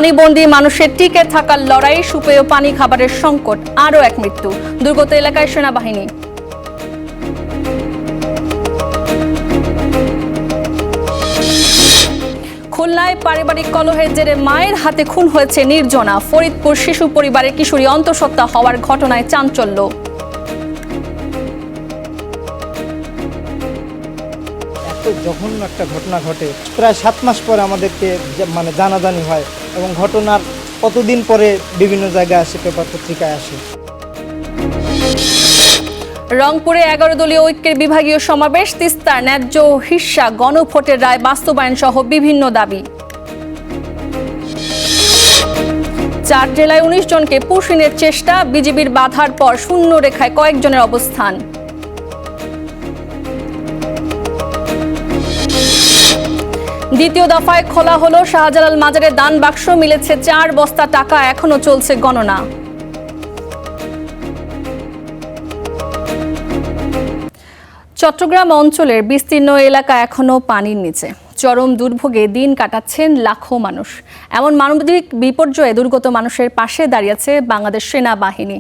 পানিবন্দী মানুষের টিকে থাকার লড়াই, সুপেয় পানি খাবারের সংকট, আরও এক মৃত্যু। দুর্গত এলাকায় সেনাবাহিনী। খুলনায় পারিবারিক কলহের জেরে মায়ের হাতে খুন হয়েছে নির্জনা। ফরিদপুর শিশু পরিবারের কিশোরী অন্তঃসত্ত্বা হওয়ার ঘটনায় চাঞ্চল্য। জঘন্য একটা ঘটনা ঘটে, প্রায় 7 মাস পরে আমাদেরকে জানাজানি হয় এবং ঘটনার কতদিন পরে বিভিন্ন জায়গায় আসে, পেপার পত্রিকায় আসে। রংপুরে 11 দলীয় ঐক্যের বিভাগীয় সমাবেশ, তিস্তার ন্যায্য হিস্সা, গণভোটের রায় বাস্তবায়ন সহ বিভিন্ন দাবি। 4 জেলায় 19 জনকে পুশিনের চেষ্টা, বিজিবির বাধার পর শূন্য রেখায় কয়েকজনের অবস্থান। দ্বিতীয় দফায় খোলা হলো শাহজালাল মাজারের দান বাক্স, মিলেছে 4 বস্তা টাকা, এখনো চলছে গণনা। চট্টগ্রাম অঞ্চলের বিস্তীর্ণ এলাকা এখনো পানির নিচে। চরম দুর্ভোগে দিন কাটাচ্ছেন লাখো মানুষ। এমন মানবিক বিপর্যয়ে দুর্গত মানুষের পাশে দাঁড়িয়েছে বাংলাদেশ সেনাবাহিনী।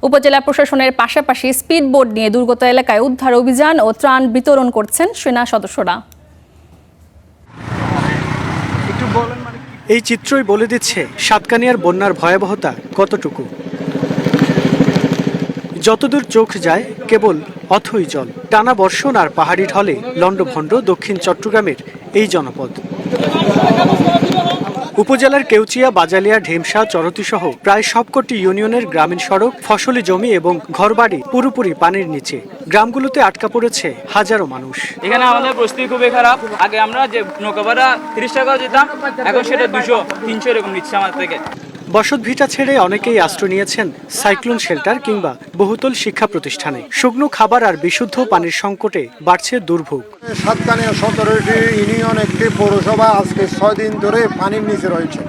উপজেলা প্রশাসনের পাশাপাশি স্পিড বোট নিয়ে দুর্গত এলাকায় উদ্ধার অভিযান ও ত্রাণ বিতরণ করছেন সেনা সদস্যরা। এই চিত্রই বলে দিচ্ছে সাতকানিয়ার বন্যার ভয়াবহতা কতটুকু। যতদূর চোখ যায় কেবল অথই জল, টানা বর্ষণ আর পাহাড়ি ঢলে লণ্ডভণ্ড দক্ষিণ চট্টগ্রামের এই জনপদ। উপজেলার কেউচিয়া, বাজালিয়া, ঢেমসা, চরতি সহ প্রায় সবকটি ইউনিয়নের গ্রামীণ সড়ক, ফসলি জমি এবং ঘরবাড়ি পুরোপুরি পানির নিচে। গ্রামগুলোতে আটকা পড়েছে হাজারো মানুষ। এখানে আমাদের পরিস্থিতি খুবই খারাপ। আগে আমরা যে নৌকা ভাড়া 30 টাকা যেতাম, এখন সেটা 200-300 এরকম নিচ্ছে আমাদের থেকে। বসত ভিটা ছেড়ে অনেকেই আশ্রয় নিয়েছেন সাইক্লোন শেল্টার কিংবা বহুতল শিক্ষা প্রতিষ্ঠানে। শুকনো খাবার আর বিশুদ্ধ পানির সংকটে বাড়ছে দুর্ভোগ। সাতকানিয়া 17টি ইউনিয়ন, একটি পৌরসভা আজকে 6 দিন ধরে পানির নিচে রয়েছে।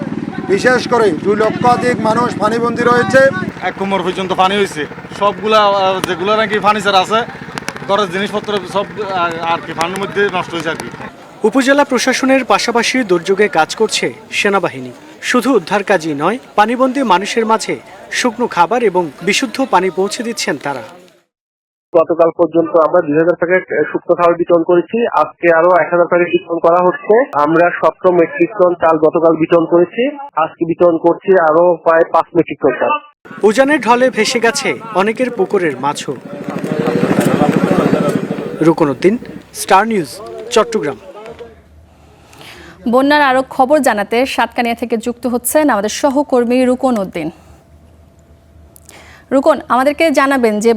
বিশেষ করে 2 লক্ষাধিক মানুষ পানিবন্দী রয়েছে। 1 কোমর পর্যন্ত পানি হয়েছে। সবগুলা যেগুলো নাকি ফার্নিচার আছে, ঘরের জিনিসপত্র সব আর কি পানির মধ্যে নষ্ট হয়েছে আর কি। উপজেলা প্রশাসনের পাশাপাশি দুর্যোগে কাজ করছে সেনাবাহিনী। শুধু উদ্ধার কাজই নয়, পানিবন্দী মানুষের মাঝে শুকনো খাবার এবং বিশুদ্ধ পানি পৌঁছে দিচ্ছেন তারা। গতকাল পর্যন্ত আমরা 2000 প্যাকেট শুকনো খাবার বিতরণ করেছি। আজকে আরো 1000 প্যাকেট বিতরণ করা হচ্ছে। আমরা 17 মেট্রিক টন চাল গতকাল বিতরণ করেছি, আজকে বিতরণ করছি আরো প্রায় 5 মেট্রিক টন চাল। উজানের ঢলে ভেসে গেছে অনেকের পুকুরের মাছও। রুকন উদ্দিন, স্টার নিউজ, চট্টগ্রাম। বন্যার আরো খবর জানাতে সাতকানিয়া থেকে যুক্ত হচ্ছেন আমাদের সহকর্মী রুকন উদ্দিন। রুকন, আমাদেরকে জানাবেন যে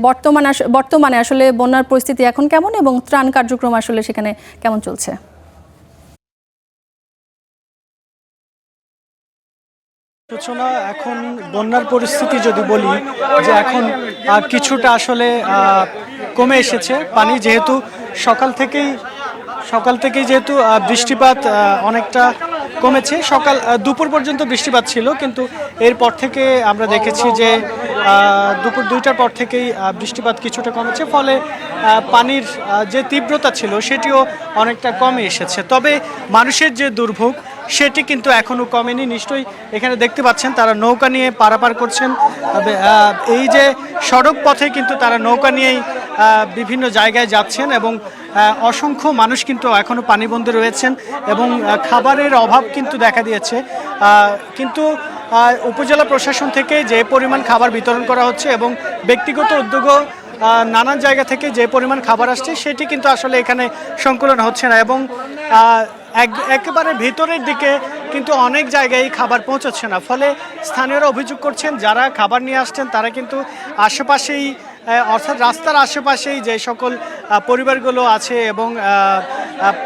বর্তমানে আসলে বন্যার পরিস্থিতি এখন কেমন এবং ত্রাণ কার্যক্রম আসলে সেখানে কেমন চলছে? সূচনা, এখন বন্যার পরিস্থিতি যদি বলি যে এখন কিছুটা আসলে কমে এসেছে পানি, যেহেতু সকাল থেকেই যেহেতু বৃষ্টিপাত অনেকটা কমেছে। দুপুর পর্যন্ত বৃষ্টিপাত ছিল, কিন্তু এরপর থেকে আমরা দেখেছি যে দুপুর 2টার পর থেকেই বৃষ্টিপাত কিছুটা কমেছে, ফলে পানির যে তীব্রতা ছিল সেটিও অনেকটা কমে এসেছে। তবে মানুষের যে দুর্ভোগ সেটি কিন্তু এখনও কমেনি। নিশ্চয়ই এখানে দেখতে পাচ্ছেন তারা নৌকা নিয়ে পারাপার করছেন। এই যে সড়ক পথে কিন্তু তারা নৌকা নিয়েই বিভিন্ন জায়গায় যাচ্ছেন এবং অসংখ্য মানুষ কিন্তু এখনও পানিবন্দী রয়েছেন এবং খাবারের অভাব কিন্তু দেখা দিয়েছে। কিন্তু উপজেলা প্রশাসন থেকে যে পরিমাণ খাবার বিতরণ করা হচ্ছে এবং ব্যক্তিগত উদ্যোগও নানান জায়গা থেকে যে পরিমাণ খাবার আসছে সেটি কিন্তু আসলে এখানে সংকলন হচ্ছে না এবং একেবারে ভিতরের দিকে কিন্তু অনেক জায়গায় খাবার পৌঁছাচ্ছে না। ফলে স্থানীয়রা অভিযোগ করছেন যারা খাবার নিয়ে আসছেন তারা কিন্তু আশেপাশেই, অর্থাৎ রাস্তার আশেপাশেই যে সকল পরিবারগুলো আছে এবং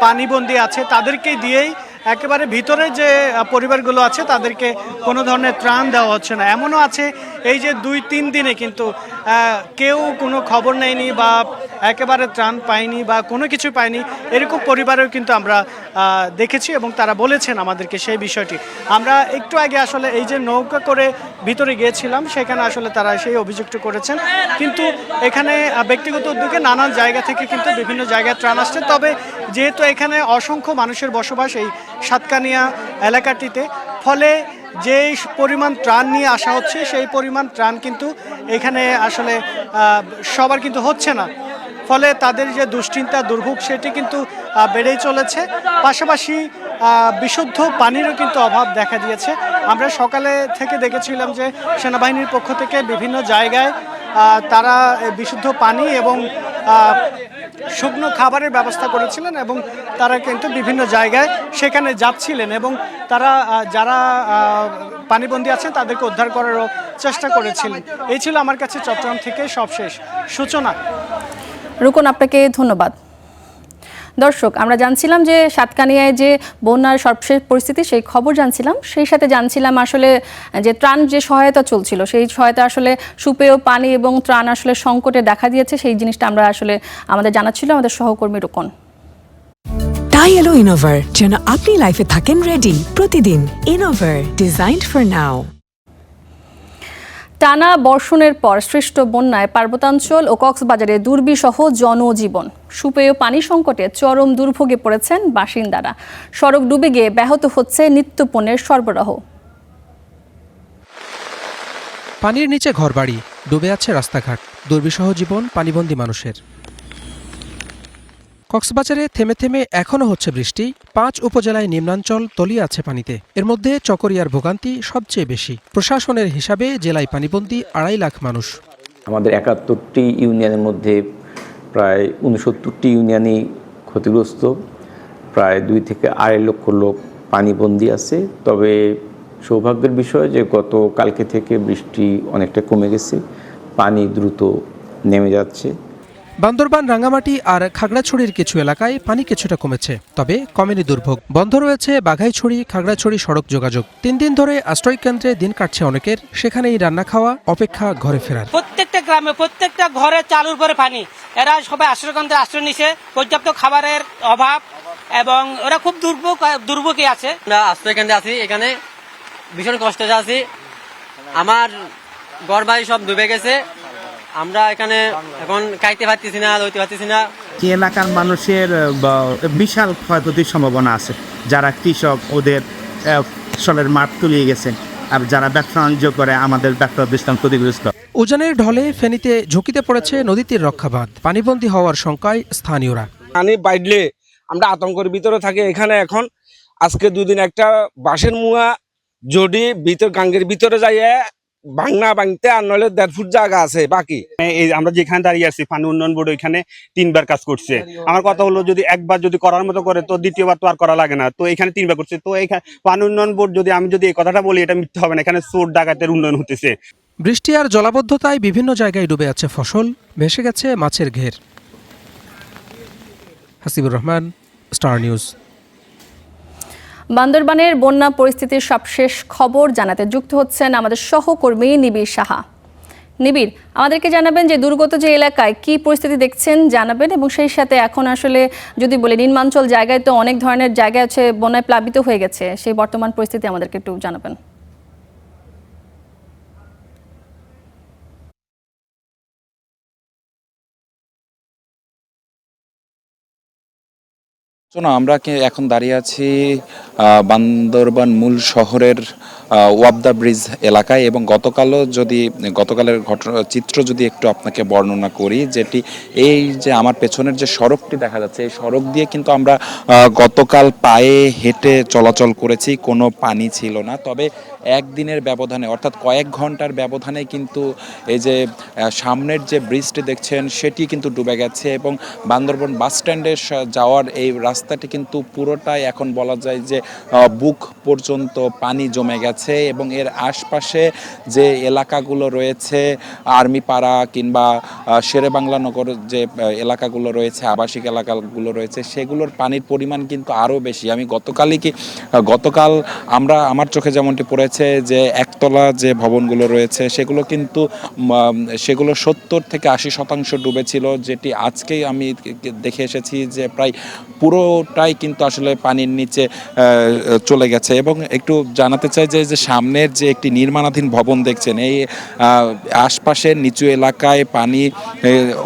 পানিবন্দী আছে তাদেরকেই দিয়েই একেবারে ভিতরে যে পরিবারগুলো আছে তাদেরকে কোনো ধরনের ত্রাণ দেওয়া হচ্ছে না। এমনও আছে এই যে 2-3 দিনে কিন্তু কেউ কোনো খবর নেয়নি বা একেবারে ত্রাণ পায়নি বা কোনো কিছু পায়নি, এরকম পরিবারেও কিন্তু আমরা দেখেছি এবং তারা বলেছেন আমাদেরকে সেই বিষয়টি। আমরা একটু আগে আসলে এই যে নৌকা করে ভিতরে গিয়েছিলাম, সেখানে আসলে তারা সেই অভিযোগটা করেছেন। কিন্তু এখানে ব্যক্তিগত উদ্যোগে নানান জায়গা থেকে কিন্তু বিভিন্ন জায়গায় ত্রাণ আসছে। তবে যেহেতু এখানে অসংখ্য মানুষের বসবাস এই সাতকানিয়া এলাকাটিতে, ফলে যেই পরিমাণ ত্রাণ নিয়ে আসা হচ্ছে সেই পরিমাণ ত্রাণ কিন্তু এখানে আসলে সবার কিন্তু হচ্ছে না, ফলে তাদের যে দুশ্চিন্তা দুর্ভোগ সেটি কিন্তু বেড়েই চলেছে। পাশাপাশি বিশুদ্ধ পানিরও কিন্তু অভাব দেখা দিয়েছে। আমরা সকালে থেকে দেখেছিলাম যে সেনাবাহিনীর পক্ষ থেকে বিভিন্ন জায়গায় তারা বিশুদ্ধ পানি এবং শুকনো খাবারের ব্যবস্থা করেছিলেন এবং তারা কিন্তু বিভিন্ন জায়গায় সেখানে যাচ্ছিলেন এবং তারা যারা পানিবন্দী আছেন তাদেরকে উদ্ধার করারও চেষ্টা করেছিলেন। এই ছিল আমার কাছে চট্টগ্রাম থেকে সবশেষ সূচনা। রুকন, আপনাকে ধন্যবাদ। দর্শক, আমরা জানছিলাম যে সাতকানিয়ায় যে বন্যার সর্বশেষ পরিস্থিতি সেই খবর জানছিলাম, সেই সাথে জানছিলাম আসলে যে ত্রাণ যে সহায়তা চলছিল সেই সহায়তা আসলে সুপেয় পানি এবং ত্রাণ আসলে সংকটে দেখা দিয়েছে, সেই জিনিসটা আমরা আসলে আমাদের জানাচ্ছিল আমাদের সহকর্মী রুকন। তাই এলো ইনোভার, যেন আপনি লাইফে থাকেন রেডি প্রতিদিন। Innova, designed for now. টানা বর্ষণের পর সৃষ্ট বন্যায় পার্বত্যাঞ্চল ও কক্সবাজারে দুর্বিষহ জনজীবন। সুপেয় পানি সংকটে চরম দুর্ভোগে পড়েছেন বাসিন্দারা। সড়ক ডুবে গিয়ে ব্যাহত হচ্ছে নিত্যপণ্যের সরবরাহ। পানির নিচে ঘরবাড়ি, ডুবে আছে রাস্তাঘাট, দুর্বিষহ জীবন পানিবন্দী মানুষের। কক্সবাজারে থেমে থেমে এখনও হচ্ছে বৃষ্টি। 5 উপজেলায় নিম্নাঞ্চল তলিয়ে আছে পানিতে। এর মধ্যে চকরিয়ার ভোগান্তি সবচেয়ে বেশি। প্রশাসনের হিসাবে জেলায় পানিবন্দী 2.5 লাখ মানুষ। আমাদের 71টি ইউনিয়নের মধ্যে প্রায় 69টি ইউনিয়নই ক্ষতিগ্রস্ত। প্রায় 2 থেকে 2.5 লক্ষ লোক পানিবন্দী আছে। তবে সৌভাগ্যের বিষয় যে গতকালকে থেকে বৃষ্টি অনেকটা কমে গেছে, পানি দ্রুত নেমে যাচ্ছে। বান্দরবান, রাঙ্গামাটি আর খাগড়াছড়ির কিছু এলাকায় পানি কিছুটা কমেছে, তবে কমেনি দুর্ভোগ। বন্ধ রয়েছে বাঘাইছড়ি খাগড়াছড়ি সড়ক যোগাযোগ। 3 দিন ধরে আশ্রয় কেন্দ্রে দিন কাটছে অনেকের, সেখানেই রান্না খাওয়া, অপেক্ষা ঘরে ফেরার। প্রত্যেকটা গ্রামে প্রত্যেকটা ঘরে চালুর পরে পানি, এরা সবাই আশ্রয় কেন্দ্রে আশ্রয় নিছে। পর্যাপ্ত খাবারের অভাব এবং ওরা খুব দুর্ভোগে আছে। আমরা আশ্রয় কেন্দ্রে আছি, এখানে ভীষণ কষ্টে আছি। আমার ঘর বাড়ি সব ডুবে গেছে। আমরা এখানে এখন খাইতে পারতেছি না, লইতে পারতেছি না। এলাকার মানুষের বিশাল ক্ষয়ক্ষতির সম্ভাবনা আছে। যারা কৃষক ওদের ফসলের মাঠ তলিয়ে গেছে, আর যারা ব্যবসা বাণিজ্য করে আমাদের ব্যবসা প্রতিষ্ঠান ক্ষতিগ্রস্ত। উজানের ঢলে ফেনীতে ঝুঁকিতে পড়েছে নদীটির রক্ষাবাঁধ। পানিবন্দী হওয়ার শঙ্কায় স্থানীয়রা। পানি বাড়লে আমরা আতঙ্কের ভিতরে থাকি। এখানে এখন আজকে 2 দিন একটা বাঁশের মুয়া যদি গাঙ্গের ভিতরে যাইয়ে ভাঙতে আর নইলে 1.5 ফুট জায়গা আছে বাকি। আমরা যেখানে দাঁড়িয়ে আছি পানি উন্নয়ন বোর্ড ওইখানে 3বার কাজ করছে। আমার কথা হলো যদি একবার যদি করার মতো করে তো দ্বিতীয়বার তো আর করা লাগে না, তো এখানে 3বার করছে। তো এখানে পানি উন্নয়ন বোর্ড আমি যদি এই কথাটা বলি এটা মিথ্যা হবে না, এখানে চোর ডাকাতের উন্নয়ন হতেছে। বৃষ্টি আর জলাবদ্ধতায় বিভিন্ন জায়গায় ডুবে আছে ফসল, ভেসে গেছে মাছের ঘের। Hasibur Rahman, Star news. বান্দরবানের বন্যা পরিস্থিতির সবশেষ খবর জানাতে যুক্ত হচ্ছেন আমাদের সহকর্মী নিবিড় সাহা। নিবিড়, আমাদেরকে জানাবেন যে দুর্গত যে এলাকায় কি পরিস্থিতি দেখছেন জানাবেন, এবং সেই সাথে এখন আসলে যদি বলি নিম্নাঞ্চল জায়গায় তো অনেক ধরনের জায়গা আছে বন্যায় প্লাবিত হয়ে গেছে, সেই বর্তমান পরিস্থিতি আমাদেরকে একটু জানাবেন। আমরা এখন দাঁড়িয়ে আছি বান্দরবান মূল শহরের ওয়াবদা ব্রিজ এলাকায়, এবং গতকালের চিত্র যদি একটু আপনাকে বর্ণনা করি, যেটি এই যে আমার পেছনের যে সড়কটি দেখা যাচ্ছে, এই সড়ক দিয়ে কিন্তু আমরা গতকাল পায়ে হেঁটে চলাচল করেছি, কোনো পানি ছিল না। তবে একদিনের ব্যবধানে অর্থাৎ কয়েক ঘন্টার ব্যবধানে কিন্তু এই যে সামনের যে ব্রিজটি দেখছেন সেটি কিন্তু ডুবে গেছে, এবং বান্দরবান বাস স্ট্যান্ডে যাওয়ার এই রাস্তাটি কিন্তু পুরোটাই এখন বলা যায় যে বুক পর্যন্ত পানি জমে গেছে, এবং এর আশপাশে যে এলাকাগুলো রয়েছে আর্মিপাড়া কিংবা শেরেবাংলা নগর যে এলাকাগুলো রয়েছে, আবাসিক এলাকাগুলো রয়েছে, সেগুলোর পানির পরিমাণ কিন্তু আরও বেশি। আমি গতকাল আমার চোখে যেমনটি পড়েছে যে একতলা যে ভবনগুলো রয়েছে সেগুলো কিন্তু 70 থেকে 80% ডুবেছিল, যেটি আজকেই আমি দেখে এসেছি যে প্রায় পুরোটাই কিন্তু আসলে পানির নিচে চলে গেছে। এবং একটু জানাতে চাই যে সামনের যে একটি নির্মাণাধীন ভবন দেখছেন, এই আশপাশের নিচু এলাকায় পানি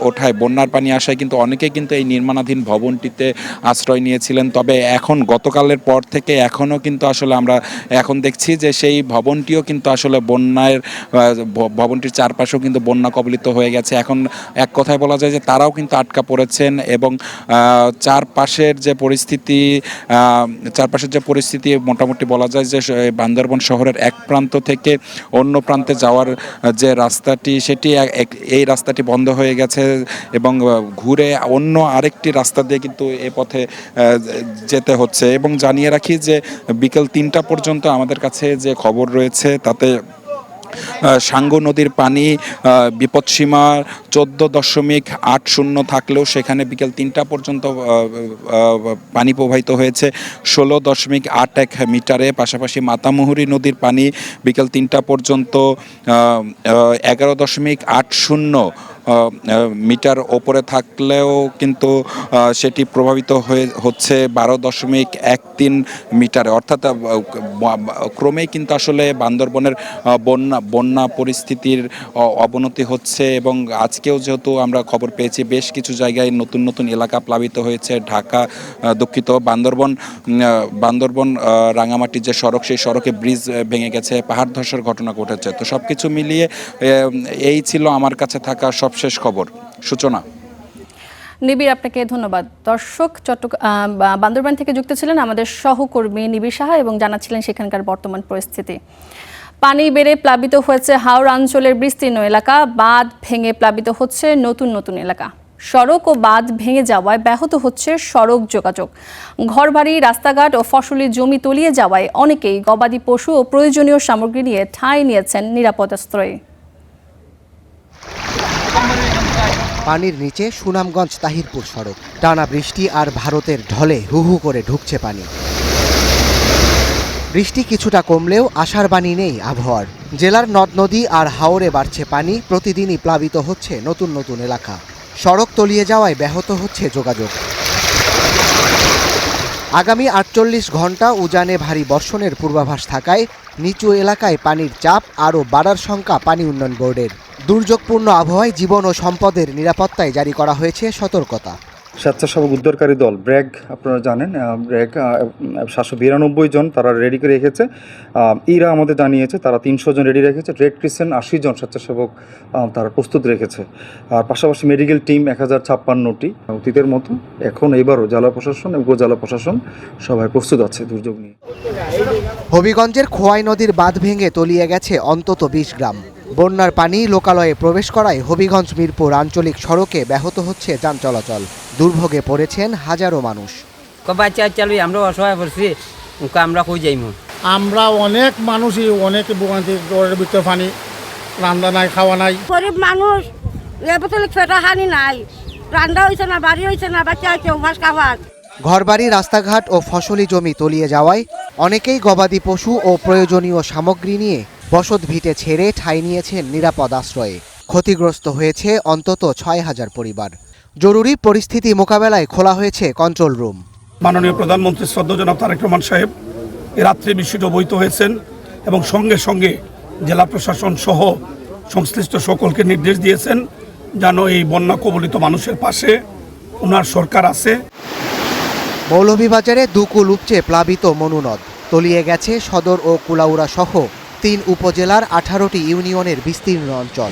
ওঠায়, বন্যার পানি আসায় কিন্তু অনেকেই কিন্তু এই নির্মাণাধীন ভবনটিতে আশ্রয় নিয়েছিলেন। তবে এখন গতকালের পর থেকে এখনও কিন্তু আসলে আমরা এখন দেখছি যে সেই ভবনটিও কিন্তু আসলে বন্যার ভবনটির চারপাশেও কিন্তু বন্যা কবলিত হয়ে গেছে। এখন এক কথায় বলা যায় যে তারাও কিন্তু আটকা পড়েছেন এবং চারপাশের যে পরিস্থিতি মোটামুটি বলা যায় যে বান্দরবান শহরের এক প্রান্ত থেকে অন্য প্রান্তে যাওয়ার যে রাস্তাটি সেটি এই রাস্তাটি বন্ধ হয়ে গেছে এবং ঘুরে অন্য আরেকটি রাস্তা দিয়ে কিন্তু এ পথে যেতে হচ্ছে। এবং জানিয়ে রাখি যে বিকেল 3টা পর্যন্ত আমাদের কাছে যে খবর রয়েছে তাতে সাঙ্গু নদীর পানি বিপদসীমা 14.80 থাকলেও সেখানে বিকেল 3টা পর্যন্ত পানি প্রবাহিত হয়েছে 16.81 মিটারে। পাশাপাশি মাতামুহুরী নদীর পানি বিকেল 3টা পর্যন্ত 11.80 মিটার ওপরে থাকলেও কিন্তু সেটি প্রভাবিত হচ্ছে 12.13 মিটারে। অর্থাৎ ক্রমেই কিন্তু আসলে বান্দরবনের বন্যা পরিস্থিতির অবনতি হচ্ছে এবং আজকেও যেহেতু আমরা খবর পেয়েছি বেশ কিছু জায়গায় নতুন নতুন এলাকা প্লাবিত হয়েছে। ঢাকা দুঃখিত বান্দরবন রাঙামাটি যে সড়ক সেই সড়কে ব্রিজ ভেঙে গেছে, পাহাড় ধসের ঘটনা ঘটেছে। তো সব কিছু মিলিয়ে এই ছিল আমার কাছে থাকা সবশেষ খবর। সূচনা। নিবিড়, আপনাকে ধন্যবাদ। দর্শক, বান্দরবান থেকে যুক্ত ছিলেন আমাদের সহকর্মী নিবিড় সাহা এবং জানাচ্ছিলেন সেখানকার বর্তমান পরিস্থিতি। পানি বেড়ে প্লাবিত হয়েছে হাওড় অঞ্চলের বিস্তীর্ণ এলাকা, বাঁধ ভেঙে প্লাবিত হচ্ছে নতুন নতুন এলাকা। সড়ক ও বাঁধ ভেঙে যাওয়ায় ব্যাহত হচ্ছে সড়ক যোগাযোগ। ঘরবাড়ি, রাস্তাঘাট ও ফসলি জমি তলিয়ে যাওয়ায় অনেকেই গবাদি পশু ও প্রয়োজনীয় সামগ্রী নিয়ে ঠাঁই নিয়েছেন নিরাপদ আশ্রয়ে। পানির নিচে সুনামগঞ্জ তাহিরপুর সড়ক। টানা বৃষ্টি আর ভারতের ঢলে হু হু করে ঢুকছে পানি। বৃষ্টি কিছুটা কমলেও আশার বাণী নেই আবহাওয়ার। জেলার নদ নদী আর হাওরে বাড়ছে পানি, প্রতিদিনই প্লাবিত হচ্ছে নতুন নতুন এলাকা। সড়ক তলিয়ে যাওয়ায় ব্যাহত হচ্ছে যোগাযোগ। আগামী 48 ঘন্টা উজানে ভারী বর্ষণের পূর্বাভাস থাকায় নিচু এলাকায় পানির চাপ আরও বাড়ার শঙ্কা পানি উন্নয়ন বোর্ডের। দুর্যোগপূর্ণ আবহাওয়ায় জীবন ও সম্পদের নিরাপত্তায় জারি করা হয়েছে সতর্কতা। স্বেচ্ছাসেবক উদ্ধারকারী দল ব্র্যাগ, আপনারা জানেন ব্র্যাগ 792 জন তারা রেডি করে রেখেছে। ইরা আমাদের জানিয়েছে তারা 300 জন রেডি রেখেছে। রেড ক্রিসেন্ট 80 জন স্বেচ্ছাসেবক তারা প্রস্তুত রেখেছে। আর পাশাপাশি মেডিকেল টিম 1056টি। অতীতের মতো এখন এবারও জেলা প্রশাসন এবং উপজেলা প্রশাসন সবাই প্রস্তুত আছে দুর্যোগ নিয়ে। হবিগঞ্জের খোয়াই নদীর বাঁধ ভেঙে তলিয়ে গেছে অন্তত 20 গ্রাম। বন্যার পানি লোকালয়ে প্রবেশ করায় হবিগঞ্জ মিরপুর আঞ্চলিক সড়কে ব্যাহত হচ্ছে যান চলাচল। দুর্ভোগে পড়েছেন হাজারো মানুষ। আমরা অসহায় পড়ছি, আমরা কই যাইমু। আমরা অনেক মানুষই অনেক ভোগান্তি, ঘরের ভিতরে পানি, রান্না নাই, খাওয়া নাই। গরিব মানুষ, এবছর ছোটা হানি নাই, রান্না হয়েছে না, বাড়ি হয়েছে না, বাচ্চা হয়েছে উপাস খাবার। ঘরবাড়ি, রাস্তাঘাট ও ফসলি জমি তলিয়ে যাওয়ায় অনেকেই গবাদি পশু ও প্রয়োজনীয় সামগ্রী নিয়ে বসত ভিটে ছেড়ে ঠাঁই নিয়েছেন নিরাপদ আশ্রয়ে। ক্ষতিগ্রস্ত হয়েছে অন্তত 6000 পরিবার। জরুরি পরিস্থিতি মোকাবেলায় খোলা হয়েছে কন্ট্রোল রুম। মাননীয় প্রধানমন্ত্রী শ্রদ্ধেয় জনাব তারেক রহমান সাহেব এ রাত্রে বিষয়টি অবহিত হয়েছেন এবং সঙ্গে সঙ্গে জেলা প্রশাসন সহ সংশ্লিষ্ট সকলকে নির্দেশ দিয়েছেন যেন এই বন্যা কবলিত মানুষের পাশে ওনার সরকার আছে। মৌলভীবাজারে দুকুল উপচে প্লাবিত মনু নদ। তলিয়ে গেছে সদর ও কুলাউড়া সহ 3 উপজেলার 18টি ইউনিয়নের বিস্তীর্ণ অঞ্চল।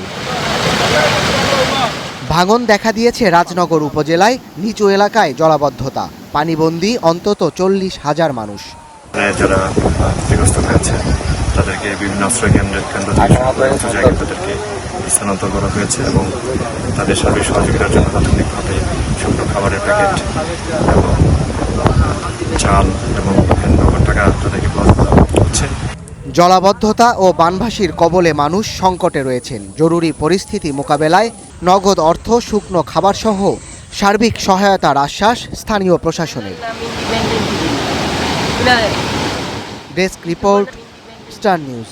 ভাঙন দেখা দিয়েছে রাজনগর উপজেলায়, নিচু এলাকায় জলাবদ্ধতা। পানিবন্দী অন্তত 40,000 মানুষ। যারা ক্ষতিগ্রস্ত হয়েছে তাদেরকে বিভিন্ন আশ্রয় কেন্দ্র জায়গায় তাদেরকে স্থানান্তর করা হয়েছে এবং তাদের সার্বিক সহযোগিতার জন্য প্রাথমিকভাবে শুকনো খাবারের প্যাকেট এবং চাল এবং বিভিন্ন টাকা তাদেরকে হচ্ছে। জলাবদ্ধতা ও বানভাসির কবলে মানুষ সংকটে রয়েছেন। জরুরি পরিস্থিতি মোকাবেলায় নগদ অর্থ, শুকনো খাবার সহ সার্বিক সহায়তার আশ্বাস স্থানীয় প্রশাসনের। Desk report, Star News.